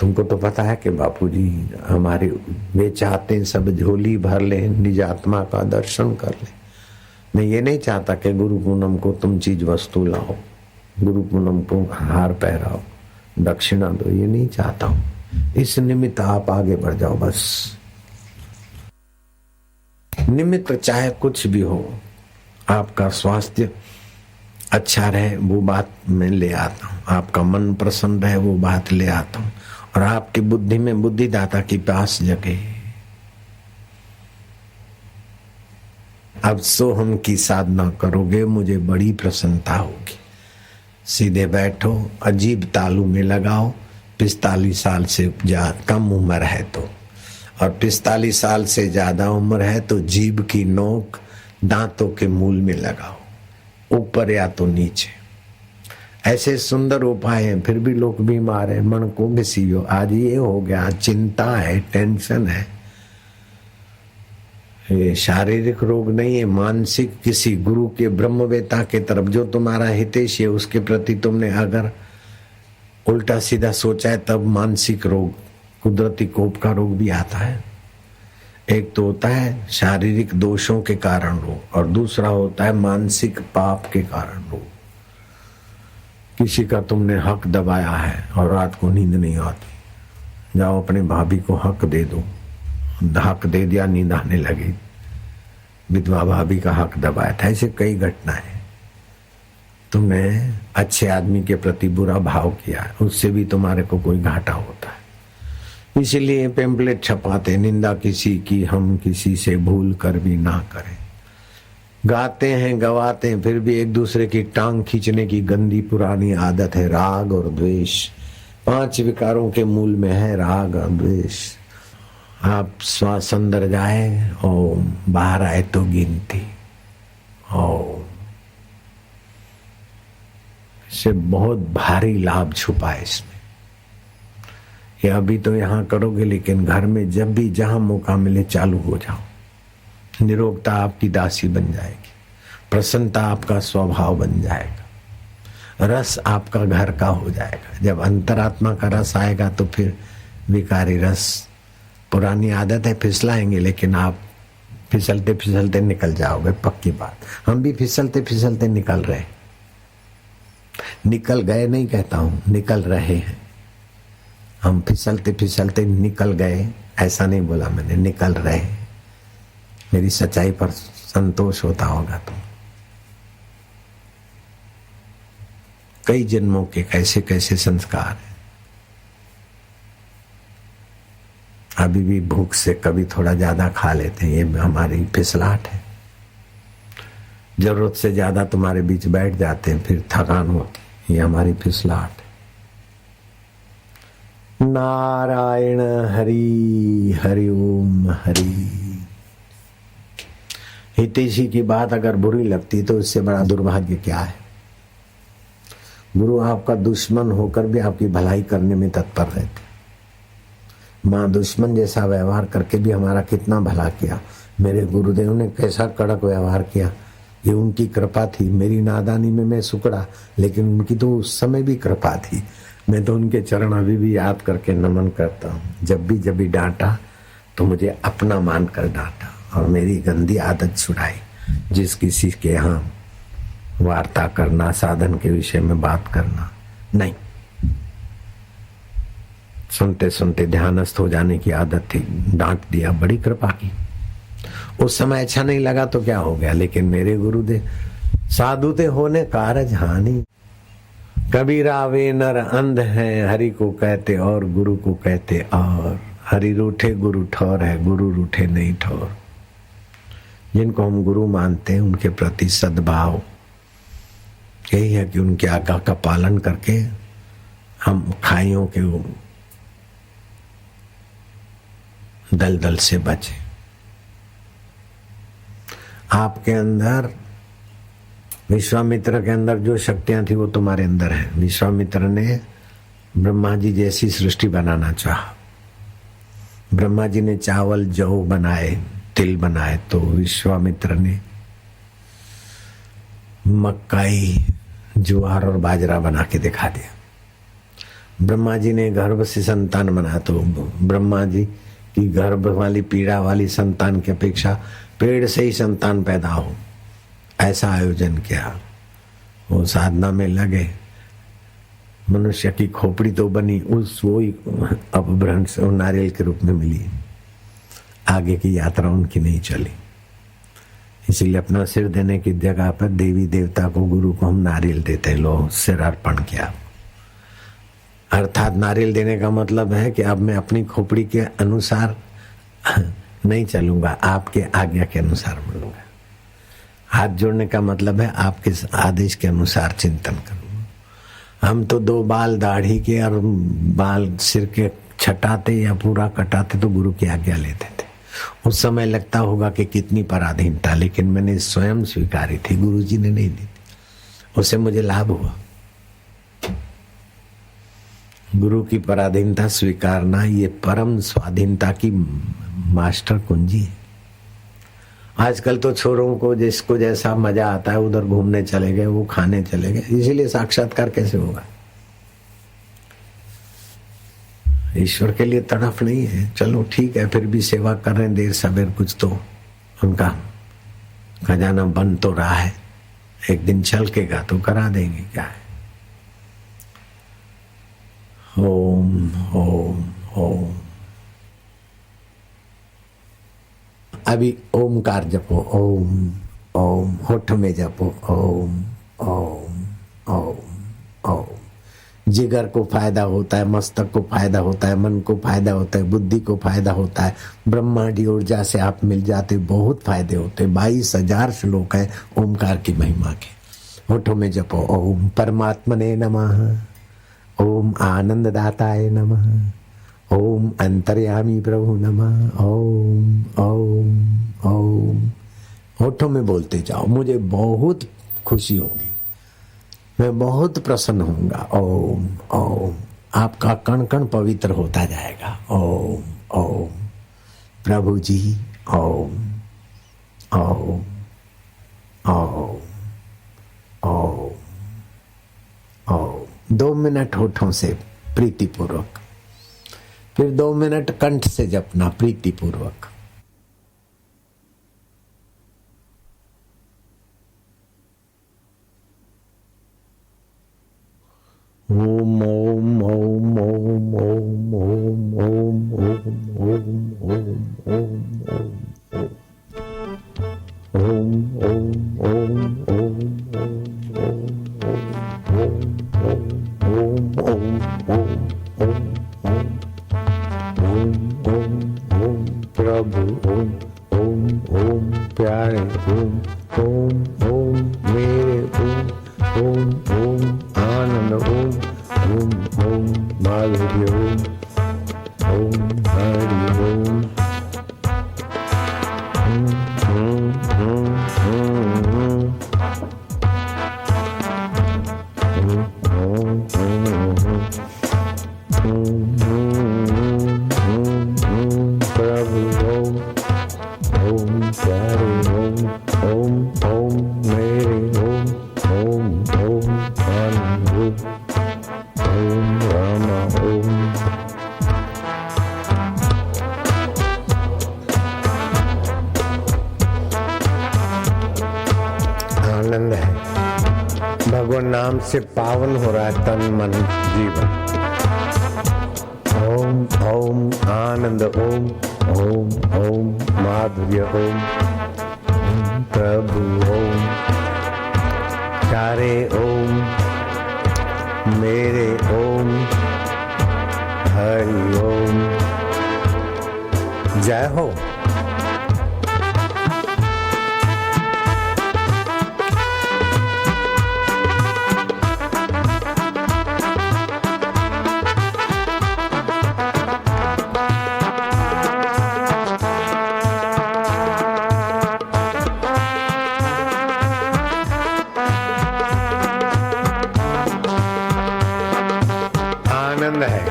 तुमको तो पता है कि बापूजी हमारे वे चाहते हैं सब झोली भर ले, निज आत्मा का दर्शन कर ले। मैं ये नहीं चाहता कि गुरु पूनम को तुम चीज वस्तु लाओ, गुरु पूनम को हार पहराओ, दक्षिणा दो, ये नहीं चाहता हूँ। इस निमित्त आप आगे बढ़ जाओ। बस निमित्त चाहे कुछ भी हो, आपका स्वास्थ्य अच्छा रहे वो बात मैं ले आता हूँ, आपका मन प्रसन्न रहे वो बात ले आता हूँ, और आपकी बुद्धि में बुद्धिदाता की प्यास जगे। अब सोहम की साधना करोगे मुझे बड़ी प्रसन्नता होगी। सीधे बैठो, अजीब तालू में लगाओ, 45 साल से कम उम्र है तो, और 45 साल से ज्यादा उम्र है तो जीभ की नोक दांतों के मूल में लगाओ, ऊपर या तो नीचे। ऐसे सुंदर उपाय हैं, फिर भी लोग बीमार है। मन को घसीयो, आज ये हो गया, चिंता है, टेंशन है। ये शारीरिक रोग नहीं है, मानसिक। किसी गुरु के ब्रह्मवेता के तरफ जो तुम्हारा हितैषी है उसके प्रति तुमने अगर उल्टा सीधा सोचा है, तब मानसिक रोग, कुदरती कोप का रोग भी आता है। एक तो होता है शारीरिक दोषों के कारण रोग, और दूसरा होता है मानसिक पाप के कारण रोग। किसी का तुमने हक दबाया है और रात को नींद नहीं आती, जाओ अपने भाभी को हक दे दो। हक दे दिया, नींद आने लगी, विधवा भाभी का हक दबाया था। ऐसे कई घटनाएं। तुमने अच्छे आदमी के प्रति बुरा भाव किया, उससे भी तुम्हारे को कोई घाटा होता है। इसीलिए पेम्पलेट छपाते, निंदा किसी की हम किसी से भूल कर भी ना करें। गाते हैं, गवाते हैं, फिर भी एक दूसरे की टांग खींचने की गंदी पुरानी आदत है। राग और द्वेष, 5 विकारों के मूल में है राग और द्वेष। आप श्वास अंदर जाए ओम, बाहर आए तो गिनती ओम। से बहुत भारी लाभ छुपा है इसमें। ये अभी तो यहाँ करोगे, लेकिन घर में जब भी जहां मौका मिले चालू हो जाओ। निरोगता आपकी दासी बन जाएगी, प्रसन्नता आपका स्वभाव बन जाएगा, रस आपका घर का हो जाएगा। जब अंतरात्मा का रस आएगा तो फिर विकारी रस, पुरानी आदत है फिसलाएंगे, लेकिन आप फिसलते फिसलते निकल जाओगे, पक्की बात। हम भी फिसलते फिसलते निकल रहे, निकल गए नहीं कहता हूं, निकल रहे हैं। हम फिसलते फिसलते निकल गए ऐसा नहीं बोला मैंने, निकल रहे। मेरी सच्चाई पर संतोष होता होगा तो। कई जन्मों के कैसे कैसे संस्कार हैं। अभी भी भूख से कभी थोड़ा ज्यादा खा लेते हैं, ये हमारी फिसलाहट है। जरूरत से ज्यादा तुम्हारे बीच बैठ जाते हैं, फिर थकान होती, ये हमारी फिसलाहट है। नारायण हरि हरि ओम हरि। हितैषी की बात अगर बुरी लगती तो इससे बड़ा दुर्भाग्य क्या है। गुरु आपका दुश्मन होकर भी आपकी भलाई करने में तत्पर रहते। माँ दुश्मन जैसा व्यवहार करके भी हमारा कितना भला किया। मेरे गुरुदेव ने कैसा कड़क व्यवहार किया, ये उनकी कृपा थी। मेरी नादानी में मैं सुकड़ा, लेकिन उनकी तो उस समय भी कृपा थी। मैं तो उनके चरण अभी भी याद करके नमन करता हूँ। जब भी डांटा तो मुझे अपना मान कर डांटा और मेरी गंदी आदत छुड़ाई। जिस किसी के यहाँ वार्ता करना, साधन के विषय में बात करना नहीं, सुनते सुनते ध्यानस्थ हो जाने की आदत थी, डांट दिया, बड़ी कृपा की। उस समय अच्छा नहीं लगा तो क्या हो गया, लेकिन मेरे गुरुदेव साधु ते होने कारज हानि। कबीरा वे नर अंध हैं, हरि को कहते और गुरु को कहते और। हरि रूठे गुरु ठौर है, गुरु रूठे नहीं ठौर। जिनको हम गुरु मानते हैं उनके प्रति सद्भाव यही है कि उनके आज्ञा का पालन करके हम खाइयों के दलदल से बचे। आपके अंदर, विश्वामित्र के अंदर जो शक्तियां थी वो तुम्हारे अंदर है। विश्वामित्र ने ब्रह्मा जी जैसी सृष्टि बनाना चाहा। ब्रह्मा जी ने चावल, जौ बनाए, तिल बनाए, तो विश्वामित्र ने मक्काई, ज्वार और बाजरा बना के दिखा दिया। ब्रह्मा जी ने गर्भ से संतान बनाया, तो ब्रह्मा जी की गर्भ वाली पीड़ा वाली संतान की अपेक्षा पेड़ से ही संतान पैदा हो, ऐसा आयोजन किया। वो साधना में लगे, मनुष्य की खोपड़ी तो बनी उस वही अपभ्रंश और नारियल के रूप में मिली, आगे की यात्रा उनकी नहीं चली। इसलिए अपना सिर देने की जगह पर देवी देवता को, गुरु को हम नारियल देते हैं। लो सिर अर्पण किया, अर्थात नारियल देने का मतलब है कि अब मैं अपनी खोपड़ी के अनुसार नहीं चलूंगा, आपके आज्ञा के अनुसार मिलूंगा। हाथ जोड़ने का मतलब है आपके आदेश के अनुसार चिंतन करूंगा। हम तो 2 बाल दाढ़ी के और बाल सिर के छटाते या पूरा कटाते तो गुरु की आज्ञा लेते थे। उस समय लगता होगा कि कितनी पराधीनता, लेकिन मैंने स्वयं स्वीकारी थी, गुरु जी ने नहीं दी। उससे मुझे लाभ हुआ। गुरु की पराधीनता स्वीकारना ये परम स्वाधीनता की मास्टर कुंजी है। आजकल तो छोरों को जिसको जैसा मजा आता है उधर घूमने चले गए, वो खाने चले गए, इसीलिए साक्षात्कार कैसे होगा? ईश्वर के लिए तड़फ नहीं है। चलो ठीक है, फिर भी सेवा कर रहे हैं देर सवेर, कुछ तो उनका खजाना बन तो रहा है, एक दिन छलकेगा तो करा देंगे, क्या है। ओम ओम ओम। अभी ओमकार जपो, ओम ओम, होठ में जपो ओम ओम ओम ओम। जिगर को फायदा होता है, मस्तक को फायदा होता है, मन को फायदा होता है, बुद्धि को फायदा होता है, ब्रह्मांडी ऊर्जा से आप मिल जाते, बहुत फायदे होते। 22,000 श्लोक है ओमकार की महिमा के। होठों में जपो ओम परमात्मने नमः, ओम आनंददाताय नमः, ओम अंतर्यामी प्रभु नमः, ओम ओम ओम। होठों में बोलते जाओ, मुझे बहुत खुशी होगी, मैं बहुत प्रसन्न होऊंगा। ओम ओम, आपका कण कण पवित्र होता जाएगा। ओम ओम प्रभु जी, ओम ओम ओम ओम ओम। 2 मिनट होठों से प्रीतिपूर्वक, फिर 2 मिनट कंठ से जपना प्रीतिपूर्वक। ओम ओम ओम ओम ओम ओम ओम ओम ओम ओम ओम ओम ओम प्रभु ओम ओम ओम प्यारे ओम ओम ओम मेरे ओम ओम ओम आनंद ओम ओम ओम माधुर्य ओम ओम हरि ओम आनंद है। भगवान नाम से पावन हो रहा है तन मन जीवन। ओम ओम आनंद ओम ओम ओम माधुर्य ओम प्रभु ओम प्यारे ओम मेरे ओम हरि ओम। जय हो। आनंद है।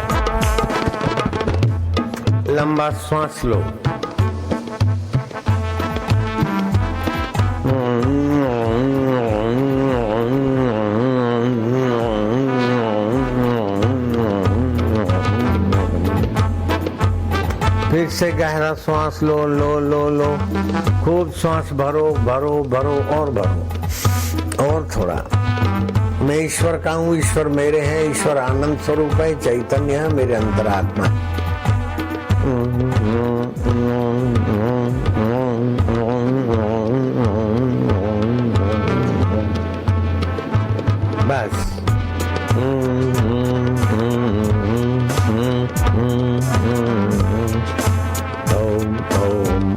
लंबा श्वास लो। फिर से गहरा श्वास लो, लो लो लो। खूब श्वास भरो भरो भरो और भरो, और थोड़ा। मैं ईश्वर का हूँ, ईश्वर मेरे हैं, ईश्वर आनंद स्वरूप है, चैतन्य है, मेरे अंतरात्मा। बस ओम ओम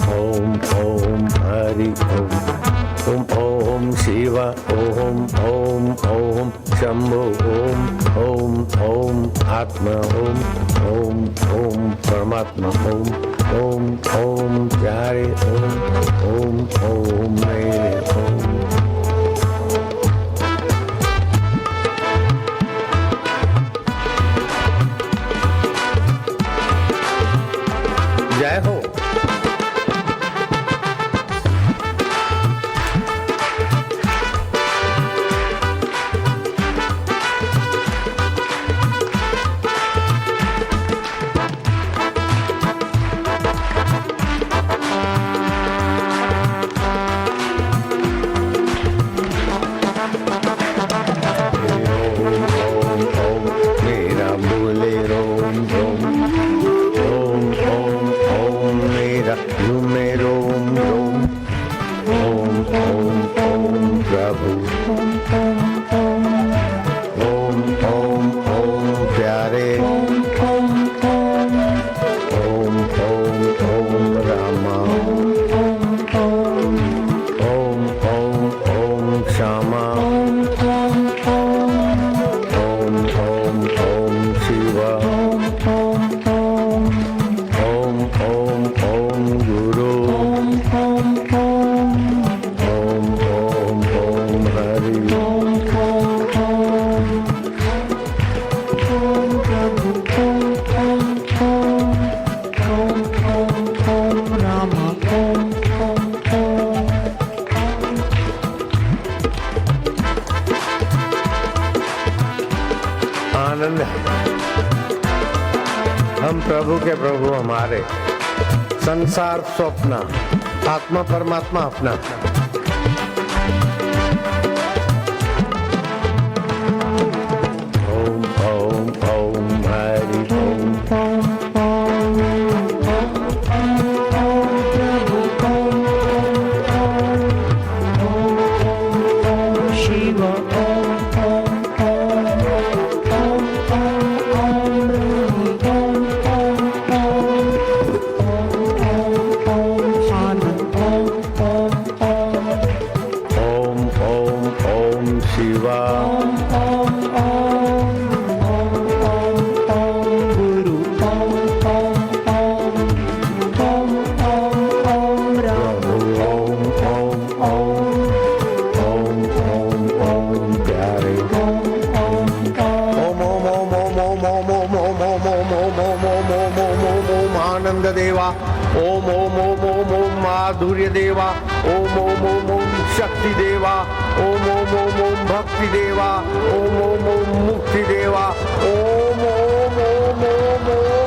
ओम ओम हरि ओम ओम ओम शिव ओम ओम ओम शंभो ओम ओम ओम आत्मा ओम ओम ओम परमात्मा ओम ओम ओम प्यारे ओम ओम ओम मेरे ओम। जय हो। आनंद है। हम प्रभु के प्रभु हमारे, संसार स्वप्न, आत्मा परमात्मा अपना। ओम ओम ओम हरि ओम शिव शिवा गुरु प्रभु ओम प्यारे ओम आनंद देवा ओम ओम ओम ओम ओम माधुर्य देवा ओम ओम ओम ओम शक्ति देवा ओम ओम ओम ओम भक्ति देवा ओम ओम ओम मुक्ति देवा ओम ओम ओम ओम ओम